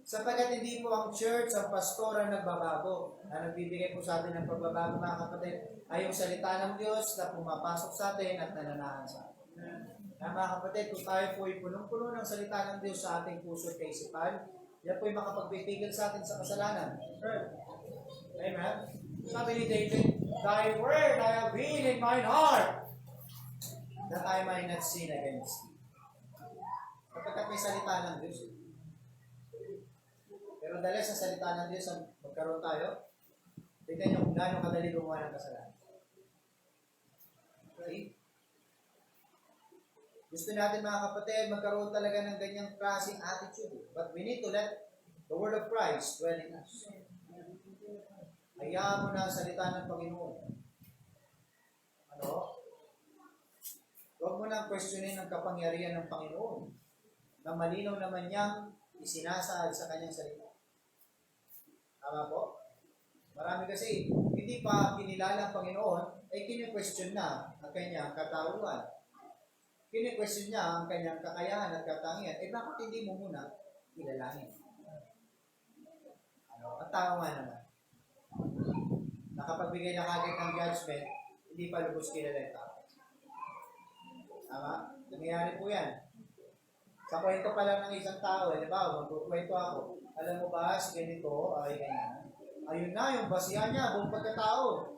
Sapagkat hindi po ang church, ang pastor ang nagbabago. Na nagbibigay po sa atin ng pagbabago, mga kapatid, ay yung salita ng Diyos na pumapasok sa atin at nananahan sa atin. Na mga kapatid, kung tayo po ay punong-puno ng salita ng Diyos sa ating puso at kaisipan, yan po ay makapagpipigil sa atin sa kasalanan. Amen? Sabi ni David, Thy word I have hid in mine heart, that I might not sin against thee. Kapagkat may salita ng Diyos. Pero dahil sa salita ng Diyos ang magkaroon tayo, tignan nyo kung gano'ng kadali gumawa ng kasalanan. Okay? Gusto natin mga kapatid, magkaroon talaga ng ganyang klaseng attitude. But we need to let the word of Christ dwell in us. Hayaan mo na ang salita ng Panginoon. Ano? Huwag mo nang questionin ang kapangyarihan ng Panginoon na malinaw naman niyang isinasaad sa kanyang salita. Tama po? Marami kasi, hindi pa kinilala ang Panginoon, ay kini-question na ang kanyang katauhan. Kini-question niya ang kanyang kakayahan at katangian. Bakit hindi mo muna kilalanin? Ano? Ang tao nga naman. Nakapagbigay na kagad ng judgment, hindi pa lubos kilala yung tao. Tama? Nangyayari po yan. Sa kwento pa lang ng isang tao, magkukwento ako. Alam mo ba, si ganito, ay ganyan. Ayun na, yung basihan niya, buong pagkatao.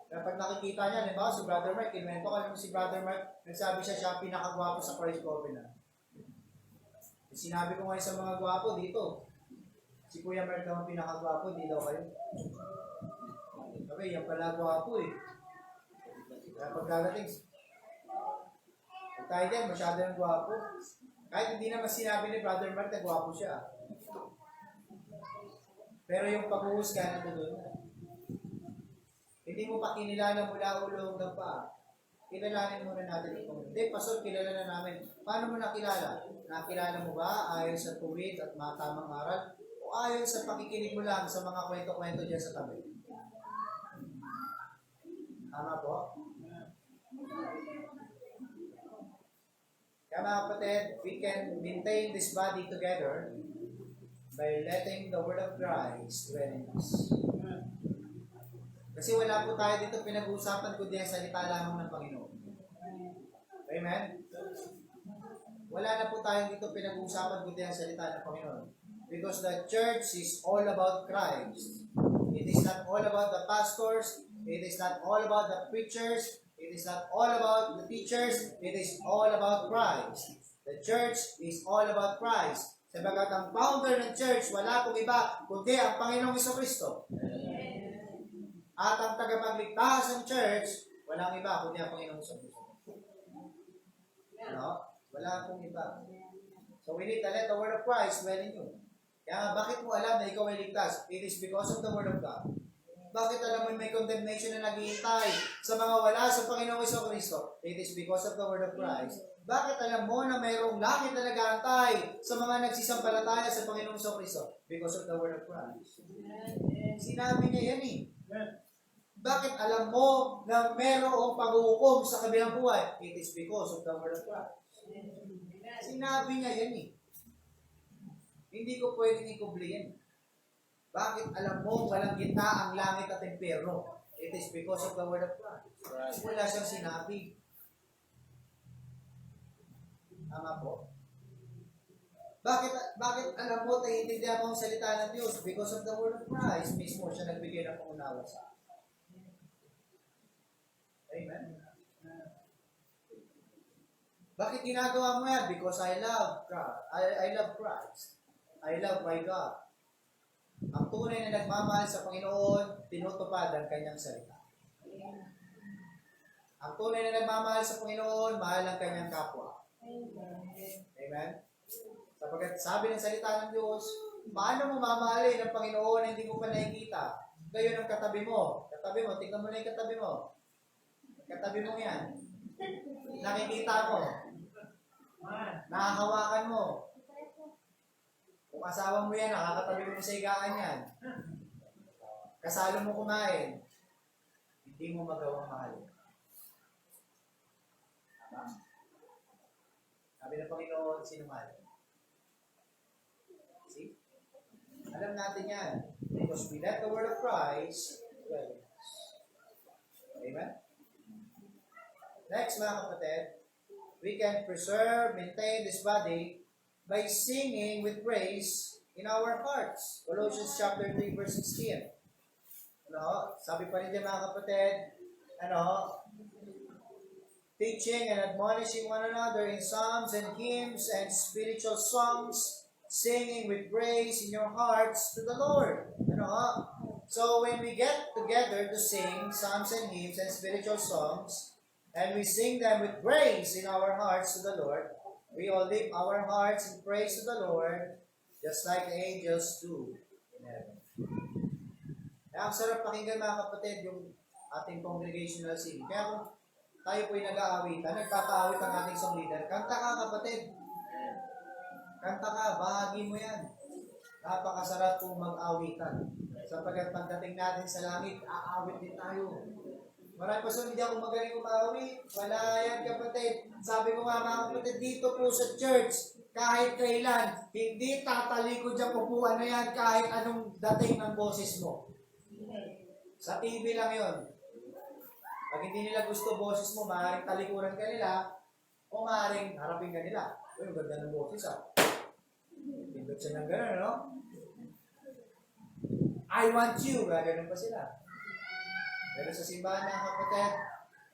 Kapag nakikita niya, si Brother Mark, kinwento ko naman si Brother Mark, nagsabi siya pinakagwapo sa Christ Covenant. Sinabi ko ngayon sa mga gwapo dito, si Kuya Mark daw ang pinakagwapo, di daw kayo. Okay, yan pala gwapo eh. Kaya pagkagating, tayo din, masyado ng gwapo. Kahit hindi naman sinabi ni Brother Mark na gwapo siya. Pero yung pag-uusga na doon na. Hindi mo pa kinilala mula ulo ng paa. Kilalanin muna natin ito. Hindi, Pastor, kilala na namin. Paano mo nakilala? Nakilala mo ba ayon sa tuwid at matamang aral? O ayon sa pakikinig mo lang sa mga kwento-kwento dyan sa tabi? Tama po? Kaya mga kapatid, we can maintain this body together by letting the word of Christ dwell in us. Kasi wala po tayo dito pinag-uusapan kundi ang salita lamang ng Panginoon. Amen? Wala na po tayo dito pinag-uusapan kundi ang salita ng Panginoon. Because the church is all about Christ. It is not all about the pastors. It is not all about the preachers. It is not all about the teachers. It is all about Christ. The church is all about Christ. Sabagat ang founder ng church, wala pong iba kundi ang Panginoong Jesucristo. At ang tagapagligtas ng church, walang iba kundi ang Panginoong Jesucristo. No? Wala pong iba. So we need to let the word of Christ dwell in you. Kaya bakit mo alam na ikaw ay ligtas? It is because of the word of God. Bakit alam mo may condemnation na naghihintay sa mga wala sa Panginoong Jesucristo? It is because of the word of Christ. Bakit alam mo na mayroong langit na nag-aantay sa mga nagsisampalataya sa Panginoong Jesucristo? Because of the word of Christ. Sinabi niya yan eh. Bakit alam mo na mayroong pag-uukom sa kabilang buhay? It is because of the word of Christ. Sinabi niya yan eh. Hindi ko pwedeng ikublihin. Bakit alam mo walang gitna ang langit at impyerno? It is because of the word of God. Wala siyang sinabi. Tama po? Bakit bakit alam mo, naiintindihan mo ang salita ng Diyos? Because of the word of Christ, mismo siya nagbigay ng pangunawa sa akin. Amen? Bakit ginagawa mo yan? Because I love Christ. I love Christ. I love my God. Ang tunay na nagmamahal sa Panginoon, tinutupad ang kanyang salita. Ang tunay na nagmamahal sa Panginoon, mahal ang kanyang kapwa. Amen? Sapagkat sabi ng salita ng Diyos, paano mo mamahalin ang Panginoon na hindi mo pa nakikita? Gayon ang katabi mo. Katabi mo, tingnan mo na yung katabi mo. Katabi mo yan. Nakikita mo. Nakahawakan mo. Kung asawa mo yan, nakakatabi mo sa higaan yan. Kasalo mo kumain. Hindi mo magawang mahalin. Sabi ng Panginoon, sinungaling. See? Alam natin yan. Because we let the word of Christ dwell in us. Amen? Next, mga kapatid, we can preserve, maintain this body by singing with praise in our hearts. Colossians chapter 3, verse 16. Sabi pa rin dyan, mga kapatid, teaching and admonishing one another in psalms and hymns and spiritual songs, singing with praise in your hearts to the Lord. So when we get together to sing psalms and hymns and spiritual songs, and we sing them with praise in our hearts to the Lord, we all lift our hearts in praise to the Lord, just like the angels do in heaven. Kaya ang sarap pakinggan, mga kapatid, yung ating congregational singing. Kaya kung tayo po'y nag-aawitan, nagpapaawit ang ating song leader, kanta ka, kapatid. Kanta ka, bahagi mo yan. Napakasarap pong mag-awitan. Sapagkat pagdating natin sa langit, aawit din tayo. Marami pa sa hindi ako magaling umawit. Wala yan, kapatid. Sabi ko nga, mga kapatid, dito po sa church, kahit kailan, hindi tatalikod yung upuan na yan kahit anong dating ng boses mo. Sa TV lang yon. Pag hindi nila gusto boses mo, maaaring talikuran ka nila, o maaaring harapin ka nila. Uy, ganda ng boses Pindot siya ng gano'n, no? I want you, gano'n pa sila. Pero sa simbahan, mga kapatid,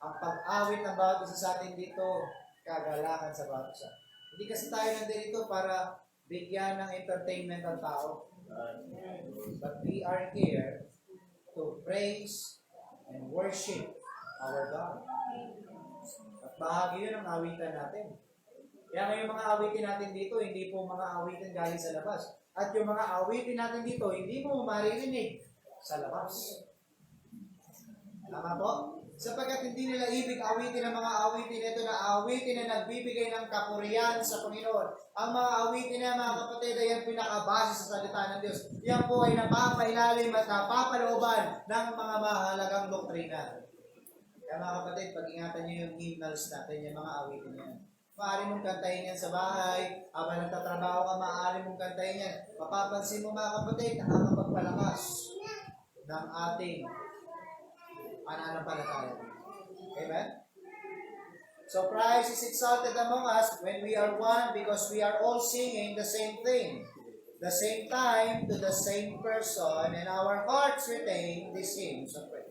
ang pag-awit ng bawat isa sa atin dito, kagalakan sa bawat isa. Hindi kasi tayo nandito para bigyan ng entertainment ang tao. But we are here to praise and worship our God. At bahagi yun ang awitan natin. Kaya ngayon mga awitin natin dito, hindi po mga awitin galing sa labas. At yung mga awitin natin dito, hindi mo maririnig sa labas. Tama po? Sapagkat hindi nila ibig awitin ang mga awitin ito na awitin na nagbibigay ng kapurihan sa Panginoon. Ang mga awitin na, mga kapatid, ay ang pinakabase sa salita ng Diyos. Yan po ay napapailalim at napapalooban ng mga mahalagang doktrina. Kaya mga kapatid, pag-ingatan nyo yung hymnals natin, yung mga awitin yan. Maaari mong kantahin yan sa bahay, habang nagtatrabaho ka, maaari mong kantahin yan. Mapapansin mo, mga kapatid, nakakapagpalakas ng ating pananampalataya. Amen? So Christ is exalted among us when we are one because we are all singing the same thing, the same time to the same person, and our hearts retain these hymns of praise.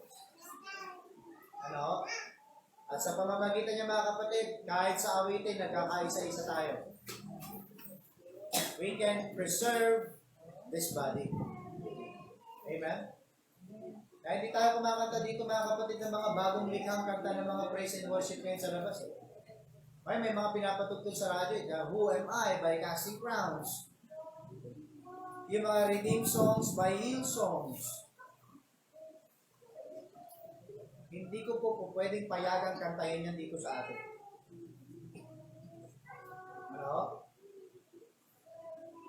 At sa pamamagitan niya, mga kapatid, kahit sa awitin, nagkakaisa-isa tayo. We can preserve this body. Amen? Kaya hindi tayo kumakanta dito, mga kapatid, ng mga bagong likhang kanta ng mga praise and worship ngayon sa labas. May mga pinapatugtog sa radyo, Who Am I by Casting Crowns. Yung mga redeem songs by Hillsongs. Hindi ko po pwedeng payagang kantahin yan dito sa atin.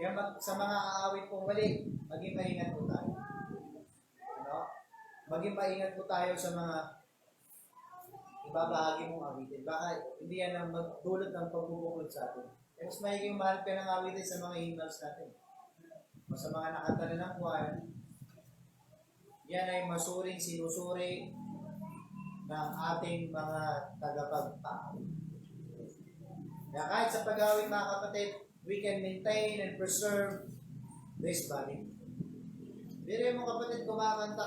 Kaya sa mga aawit pong mali, maging maingat po tayo. Maging maingat po tayo sa mga ibabahagi mong awitin. Baka hindi yan ang magdulot ng pagbubuklod sa atin. Kaya mas mahiging mahal ka ng awitin sa mga hymnals natin. O sa mga nakanta na ng kwan, yan ay masuring, sinusuring ng ating mga tagapagpawit. Kaya kahit sa pag-awit, mga kapatid, we can maintain and preserve this body. Biro mo kapatid, kumakanta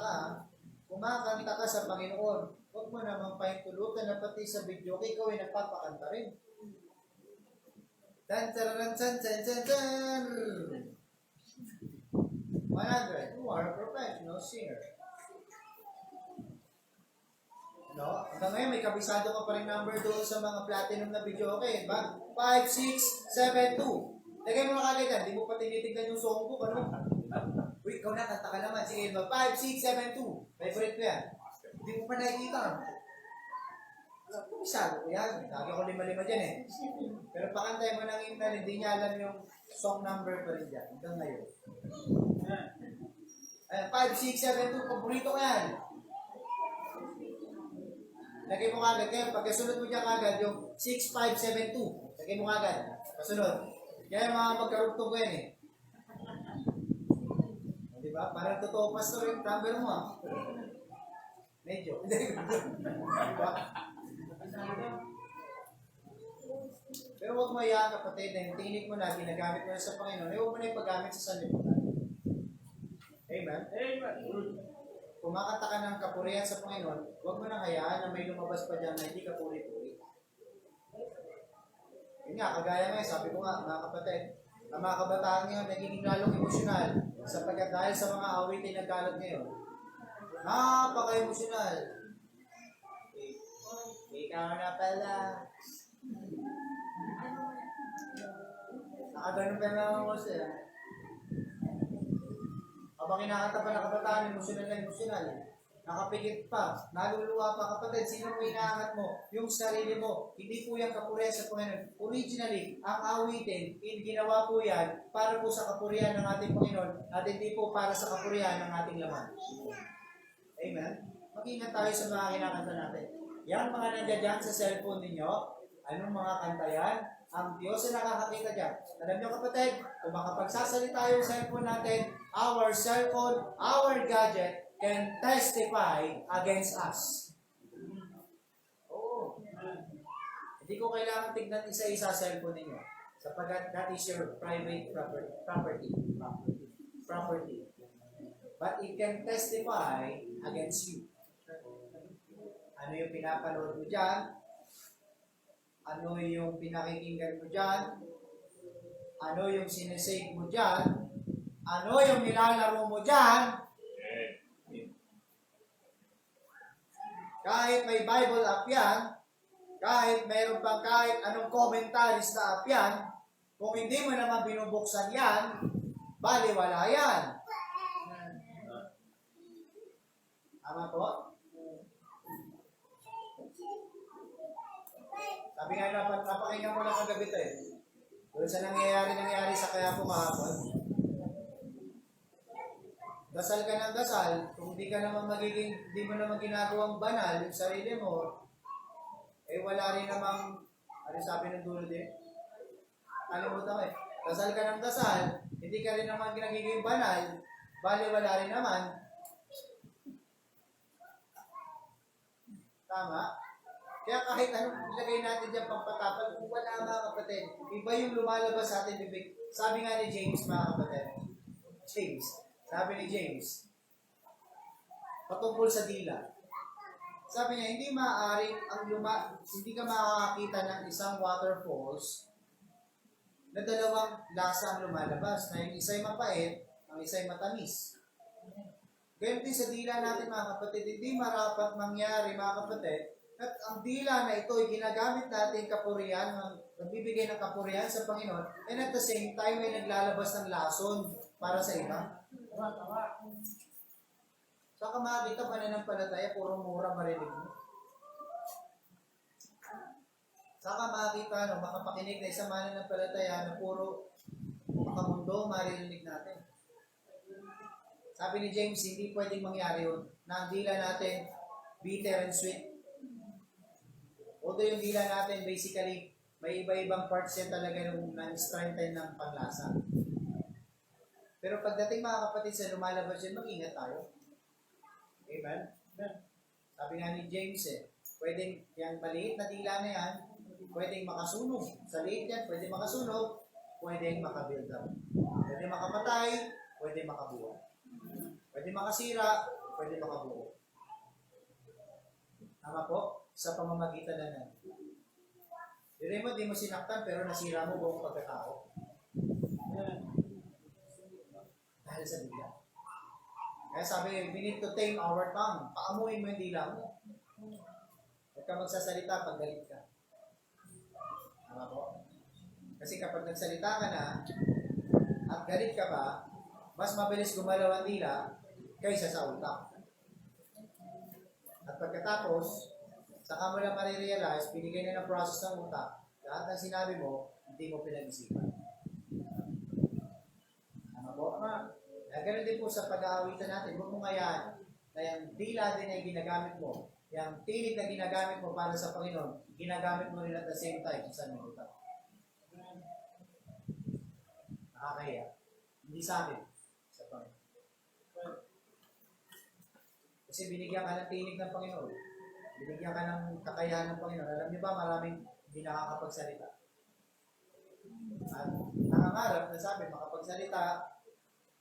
ka sa Panginoon. Huwag mo namang pahintulutan na pati sa video, ikaw ay nagpapakanta rin. Tan tan tan tan tan tan. 100. You are a professional singer. No? Hanggang ngayon, may kabisado ka pa rin number doon sa mga platinum na video. Okay, ba? 5, 6, 7, 2. Lagay mo na kagad yan. Di mo pa tinitignan yung song book. Ano? Uy, ikaw na, kanta ka naman. Sige, 5, 6, 7, 2. Favorite ko yan. Hindi mo pa nakikita. Kabisado ko yan. Lagi ko lima-lima dyan eh. Pero pakantay mo nang email, hindi niya alam yung song number pa rin dyan. Hanggang ngayon. 5, 6, 7, 2. Paborito ko yan. Lagay mo kagad. Kaya pagkasunod mo dyan kagad yung 6, 5, 7, 2. Lagay mo kagad. Kasunod. Kaya mga magkarugtong ko yan eh. Diba? Parang totoo pastor yung number mo ah. Medyo. Diba? Pero huwag mo hayaan kapatid na yung tinig mo na ginagamit mo na sa Panginoon, huwag mo na yung paggamit sa sanlibutan. Amen? Amen. Kumakanta ka ng kapurihan sa Panginoon, huwag mo nang hayaan na may lumabas pa dyan na hindi ka puri-puri. Yun nga, kagaya nga, sabi ko nga, mga kapatid, ang mga kabataan ngayon nagiging lalong emosyonal sapagkat dahil sa mga awitin na galat ngayon. Napaka-emosyonal. Ikaw na pala. Nakaganon pa naman mo siya. Habang kinakanta pa ng kabataan, emosyonal na emosyonal. Nakapikit pa, naluluwa pa kapatid, sino mo inaangat mo? Yung sarili mo. Hindi po yung kapurihan sa Panginoon. Originally, ang awitin, ginawa po yan para po sa kapurihan ng ating Panginoon at hindi po para sa kapurihan ng ating laman. Amen? Mag-ingat tayo sa mga kinakanta natin. Yang mga nandiyan dyan sa cellphone ninyo, anong mga kanta yan? Ang Diyos ay nakakakita dyan. Alam nyo kapatid, kung makapagsasalita yung cellphone natin, our cellphone, our gadget, can testify against us. Oo. Hindi ko kailangan tignan isa-isa cellphone ninyo. Sapagkat that is your private property. But it can testify against you. Ano yung pinapanood mo dyan? Ano yung pinakikinggan mo dyan? Ano yung sinesave mo dyan? Ano yung nilalaro mo dyan? Kahit may Bible app yan, kahit mayroon pang kahit anong commentaries na app yan, kung hindi mo naman binubuksan yan, baliwala yan. Tama po? Sabi nga napakinggan mo lang kagabi ito eh. Doon sa nangyayari sa kaya po kahapon. Dasal ka ng dasal, kung di mo naman ginagawang banal yung sarili mo, eh wala rin namang, ano sabi ng dulo din? Kalimutan ko eh. Dasal ka ng dasal, hindi ka rin naman ginagiging banal, bali wala rin naman. Tama? Kaya kahit anong ilagay natin dyan pampatapal, kung wala mga kapatid, iba yung lumalabas sa ating bibig. Sabi nga ni James mga kapatid, sabi ni James, patungkol sa dila. Sabi niya, hindi ka makakakita ng isang waterfalls na dalawang lasa ang lumalabas, na yung isa'y mapait, ang isa'y matamis. Ganyan din sa dila natin mga kapatid, hindi marapat mangyari mga kapatid, at ang dila na ito ay ginagamit natin kapurihan, nagbibigay ng kapurihan sa Panginoon, and at the same time ay naglalabas ng lason para sa iba. Saka makikita pananampalataya, puro mura marinig mo. Saka makikita, makapakinig na isang mananampalataya na puro makamundo marinig natin. Sabi ni James, hindi pwedeng mangyari yun na ang dila natin bitter and sweet. Although yung dila natin basically may iba-ibang parts yan talaga ng strengthen ng panlasa. Pero pagdating mga kapatid sa lumalabas yan, mag-ingat tayo. Amen? Sabi nga ni James pwedeng yung maliit na dila na yan, pwedeng makasunog. Sa liit yan, pwedeng makasunog. pwedeng makabuild up. Pwede makapatay, pwede makabuhay. Pwede makasira, pwede makabuo. Tama po? Sa pamamagitan na nan. Di mo sinaktan pero nasira mo buong pagkatao. Dahil sa dila. Kaya sabi, we need to tame our tongue. Paamuin mo yung dila mo. Huwag ka magsasalita pag galit ka. Tama po? Kasi kapag nagsalita ka na at galit ka pa, mas mabilis gumalaw ang dila kaysa sa utak. At pagkatapos, saka mo lang marirealize, binigay na ng process ng utak, lahat ng sinabi mo, hindi mo pinag-isipan. Tama po? Ganun din po sa pag-aawitan natin. Huwag mo ngayon na yung dila din ay ginagamit mo, yung tinig na ginagamit mo para sa Panginoon, ginagamit mo rin at the same time sa may utak. Nakakaya. Hindi sa akin. Sa Panginoon. Kasi binigyan ka ng tinig ng Panginoon. Binigyan ka ng kakayahan ng Panginoon. Alam niyo ba, maraming hindi nakakapagsalita. At nangangarap na sabi, makapagsalita,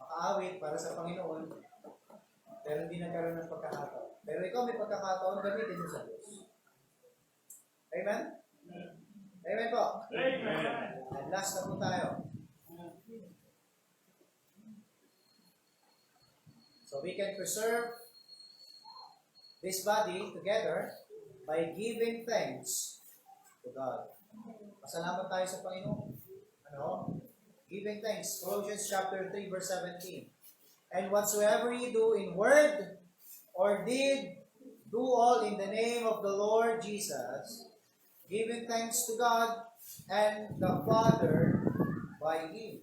makaawit para sa Panginoon, pero hindi nagkaroon ng pagkakataon. Pero ikaw may pagkakataon, gamitin mo sa Diyos. Amen? Amen po? Amen. And last na po tayo. So we can preserve this body together by giving thanks to God. Pasalamat tayo sa Panginoon. Ano? Giving thanks. Colossians chapter 3 verse 17. And whatsoever ye do in word or deed, do all in the name of the Lord Jesus, giving thanks to God and the Father by Him.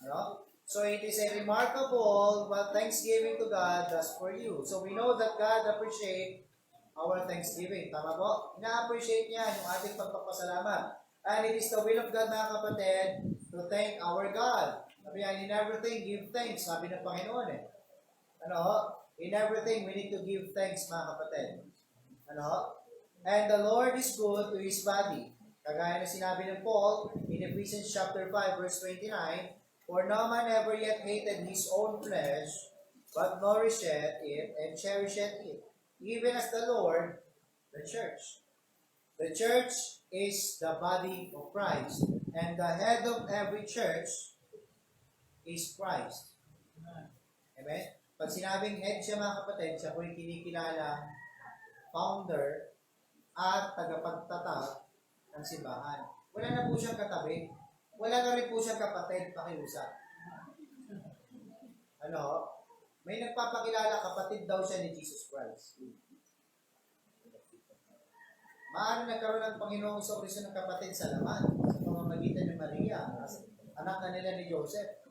Ano? So it is a remarkable what thanksgiving to God does for you. So we know that God appreciates our thanksgiving. Tama po? Ina-appreciate niya yung ating pagpapasalamat. And it is the will of God, mga kapatid, to thank our God. Sabi yan, in everything, give thanks. Sabi ng Panginoon eh. Ano? In everything, we need to give thanks, mga kapatid. Ano? And the Lord is good to His body. Kagaya na sinabi ng Paul in Ephesians chapter 5 verse 29, for no man ever yet hated his own flesh, but nourisheth it and cherisheth it, even as the Lord, the church. The church is the body of Christ, and the head of every church is Christ. Amen? Pag sinabing head siya, mga kapatid, siya po'y kinikilalang founder at tagapagtatag ng simbahan. Wala na po siyang katabi. Wala na rin po siyang kapatid pakiusap. Ano? May nagpapakilala, kapatid daw siya ni Jesus Christ. Maano nagkaroon ng Panginoong Kristo ng kapatid sa laman, sa pamamagitan ni Maria, anak na nila ni Joseph.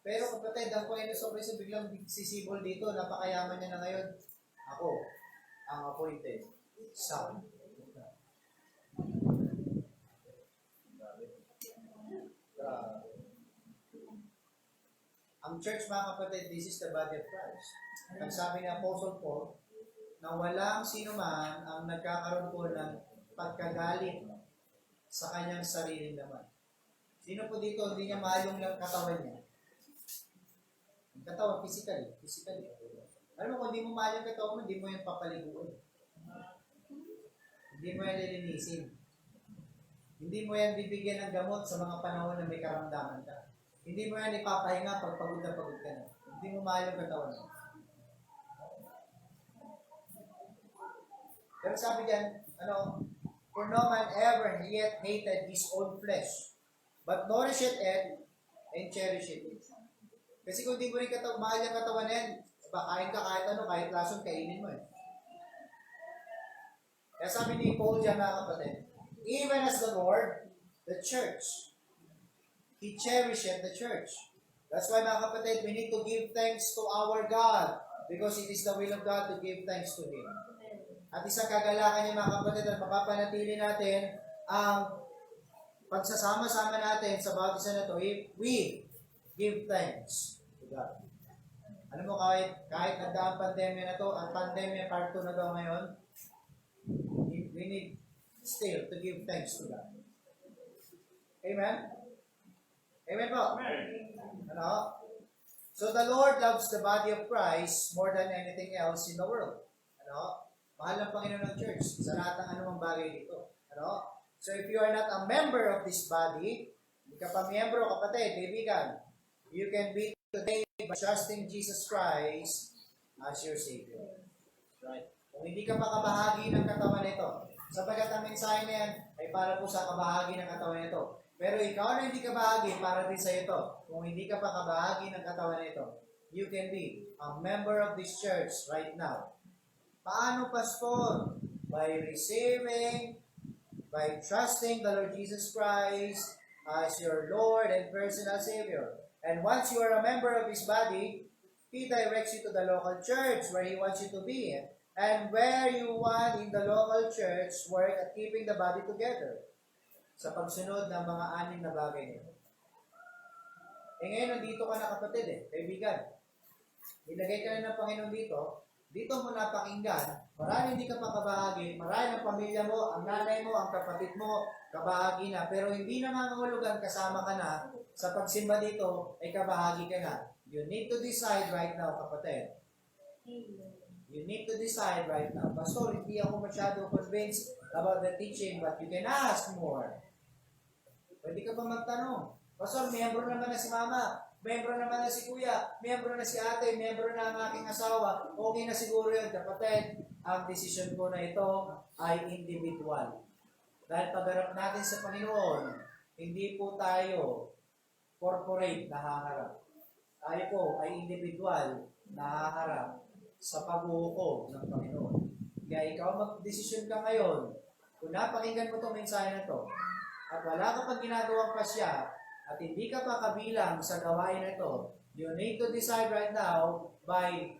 Pero kapatid, ang Panginoong Kristo biglang sisibol dito, napakayaman niya na ngayon. Ako, ang appointed son. Ang church, mga kapatid, this is the body of Christ. Ang sabi ni Apostle Paul, na walang sino man ang nagkakaroon po ng pagkagalit sa kanyang sariling naman. Sino po dito hindi niya mahal yung katawan niya? Ang katawan, physically. Alam mo, kung hindi mo mahal yung katawan mo, hindi mo yung papaliguin. Hindi mo yan lilinisin. Hindi mo yan bibigyan ng gamot sa mga panahon na may karamdaman ka. Hindi mo yan ipapahinga pag pagod na ka na. Hindi mo mahal yung katawan mo. Pero sabi diyan, for no man ever yet hated his own flesh, but nourisheth it and cherisheth it. Kasi kung di mo rin mahal yung katawan yan, kain ka kahit lasong kainin mo eh. Kaya sabi ni Paul diyan, mga kapatid, even as the Lord, the church, He cherisheth the church. That's why, mga kapatid, we need to give thanks to our God because it is the will of God to give thanks to Him. At isang kagalakan niya, mga kapatid, at mapapanatili natin ang pagsasama-sama natin sa bawat isa na ito, we give thanks to God. Ano mo, kahit nagdaang pandemya na ito, ang pandemya part 2 na daw ngayon, we need still to give thanks to God. Amen? Amen po? Ano? So the Lord loves the body of Christ more than anything else in the world. Ano? Mahal ng Panginoon ng church sa lahat ng anumang bagay dito. Ano? So if you are not a member of this body, hindi ka pa miyembro, kapatid, kaibigan, you can be today by trusting Jesus Christ as your Savior. Right? Kung hindi ka pa kabahagi ng katawan nito, sapagat ang mensahe na yan ay para po sa kabahagi ng katawan nito. Pero ikaw na hindi kabahagi, para din sa ito. Kung hindi ka pa kabahagi ng katawan nito, you can be a member of this church right now. Paano, Pastor? By receiving, by trusting the Lord Jesus Christ as your Lord and personal Savior. And once you are a member of His body, He directs you to the local church where He wants you to be. And where you want in the local church, work at keeping the body together sa pagsunod ng mga anim na bagay nito. Ngayon, nandito ka na, kapatid, kaibigan. Ilagay ka na ng Panginoon dito. Dito mo napakinggan. Marami hindi ka pa kabahagi. Marami ng pamilya mo, ang nanay mo, ang kapatid mo, kabahagi na. Pero hindi na nangangahulugan, kasama ka na. Sa pagsimba dito, ay kabahagi ka na. You need to decide right now, kapatid. You need to decide right now. Pastor, hindi ako masyado convinced about the teaching, but you can ask more. Pwede ka ba magtanong? Pastor, miyembro naman na si mama, miyembro naman na si kuya, miyembro na si ate, miyembro na ang aking asawa. Okay na siguro yun, kapatid. Ang decision ko na ito ay individual. Dahil pagharap natin sa Panginoon, hindi po tayo corporate na haharap. Tayo po ay individual na haharap sa paghuhukom ng Panginoon. Kaya ikaw mag-desisyon ka ngayon, kung napakinggan mo itong mensahe na ito, at wala ka pang ginagawang pasya, at hindi ka pa kabilang sa gawain na ito, you need to decide right now by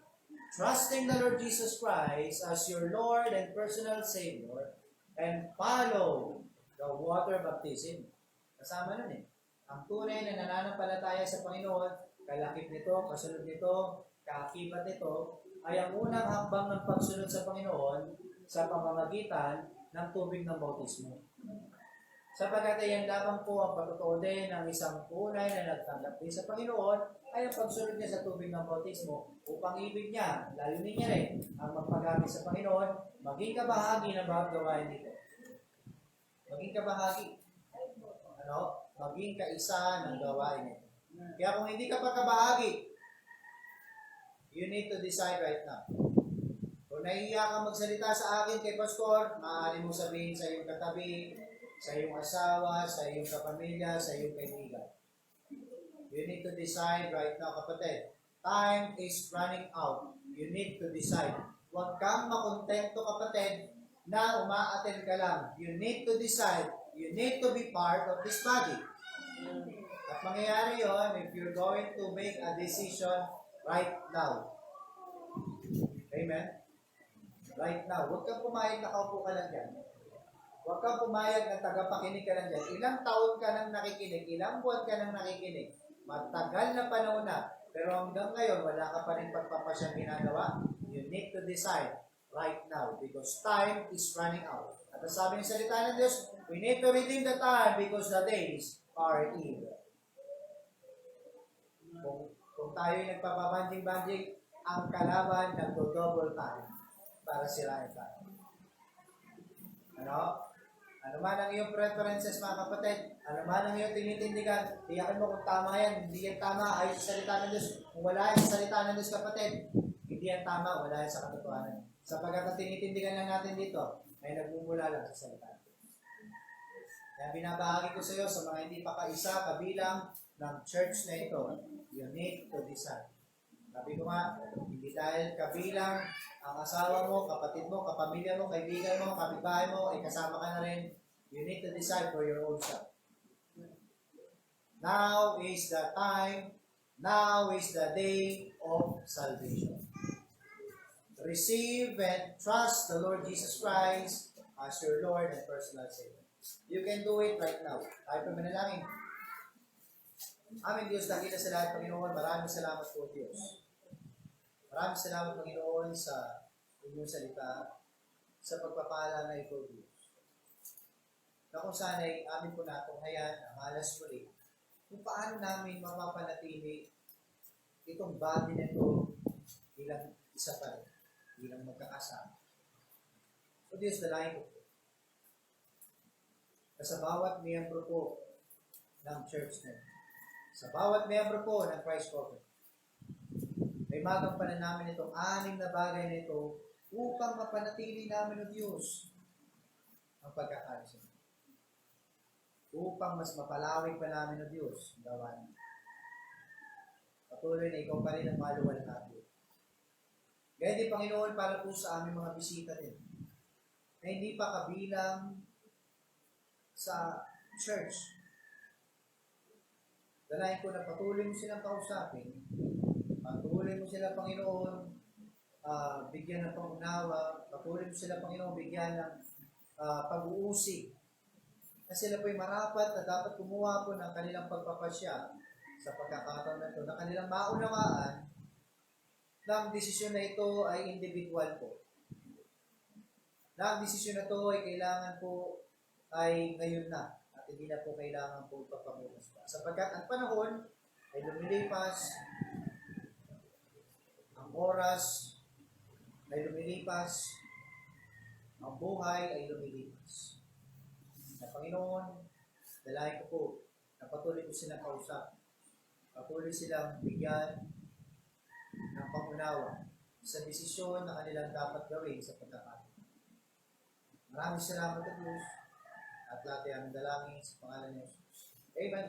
trusting the Lord Jesus Christ as your Lord and personal Savior, and follow the water baptism. Kasama nun ang tunay na nananampalataya sa Panginoon, kalakip nito, kasunod nito, kaakibat nito, ay ang unang hakbang ng pagsunod sa Panginoon sa pamamagitan ng tubig ng bautismo. Sapagat yan lamang po ang patutuo din ng isang tunay na nagtanggap din sa Panginoon ay ang pagsunod niya sa tubig ng bautismo upang ibig niya, layunin niya rin ang magpagamit sa Panginoon, maging kabahagi ng bawat gawain nito. Maging kabahagi. Maging kaisa ng gawain nito. Kaya kung hindi ka pa kabahagi, you need to decide right now. Kung nahihiya ka magsalita sa akin kay Pastor, maaari mo sabihin sa iyong katabi, sa iyong asawa, sa iyong kapamilya, sa iyong kaibigan. You need to decide right now, kapatid. Time is running out. You need to decide. Huwag kang makontento, kapatid, na uma-attend ka lang. You need to decide. You need to be part of this body. At mangyayari yon if you're going to make a decision right now. Amen? Right now. Huwag kang pumayag na kaupo ka lang dyan. Huwag kang pumayag na tagapakinig ka lang dyan. Ilang taon ka nang nakikinig, ilang buwan ka nang nakikinig. Matagal na panahon na. Pero hanggang ngayon, wala ka pa rin pagpapasyang ginagawa. You need to decide right now because time is running out. At ang sabi ng salita ng Diyos, we need to redeem the time because the days are evil. Kung tayo'y nagpapabanjing-banjing, ang kalaban nagdo-double time para sirain tayo. Ano man ang iyong preferences, mga kapatid, ano man ang iyong tinitindigan, tiyakin mo kung tama yan, hindi yan tama, ay sa salita ng Diyos. Kung wala yan sa salita ng Diyos, kapatid, hindi yan tama, wala yan sa katotohanan. Sapagkat ang tinitindigan lang natin dito, ay nagmumula lang sa salita ng Diyos. Kaya binabahagi ko sa iyo, sa mga hindi pa kaisa, kabilang ng church na ito, you need to decide. Sabi ko nga, hindi dahil kabilang ang asawa mo, kapatid mo, kapamilya mo, kaibigan mo, kapitbahay mo, ay kasama ka na rin. You need to decide for your own self. Now is the time, now is the day of salvation. Receive and trust the Lord Jesus Christ as your Lord and personal Savior. You can do it right now. Tayo pa manalangin. Aming Diyos, dakila sa lahat, Panginoon, maraming salamat po, Diyos. Maraming salamat, Panginoon, sa inyong salita, sa pagpapala na ito, Diyos. Na kung saan ay amin po natunghayan ang alas muli kung paano namin mapapanatili itong body na ito bilang isa pa rin, bilang magkakasama. So, Diyos, dalahin ko po. Sa bawat miyembro po ng church na ito, sa bawat miyembro po ng Christ Covenant, may magampanan namin itong 6 na bagay na ito upang mapanatili namin o Diyos ang pagkakaisa. Upang mas mapalawig pa namin o Diyos ang gawain. Patuloy na ikaw pa rin ang maluwalhati. Gaya din, Panginoon, para po sa aming mga bisita din, na hindi pa kabilang sa church. Dalahin ko na patuloy mo silang kausapin, patuloy mo sila, Panginoon, bigyan ng pangunawa, patuloy mo sila, Panginoon, bigyan ng pag-uusig, na sila po'y marapat na dapat kumuha po ng kanilang pagpapasya sa pagkakataon na ito, na kanilang maunawaan na ang desisyon na ito ay individual po. Na ang desisyon na ito ay kailangan po ay ngayon na at hindi na po kailangan po papamunas pa. Sapagkat ang panahon ay lumilipas, ang oras ay lumilipas, ang buhay ay lumilipas. Na Panginoon, dalahin ko po na patuloy ko silang kausap. Patuloy silang bigyan ng pangunawa sa desisyon na kanilang dapat gawin sa pagkakataon. Maraming salamat sa Diyos at lahat ay aming dalangin sa pangalan ni Jesus. Amen.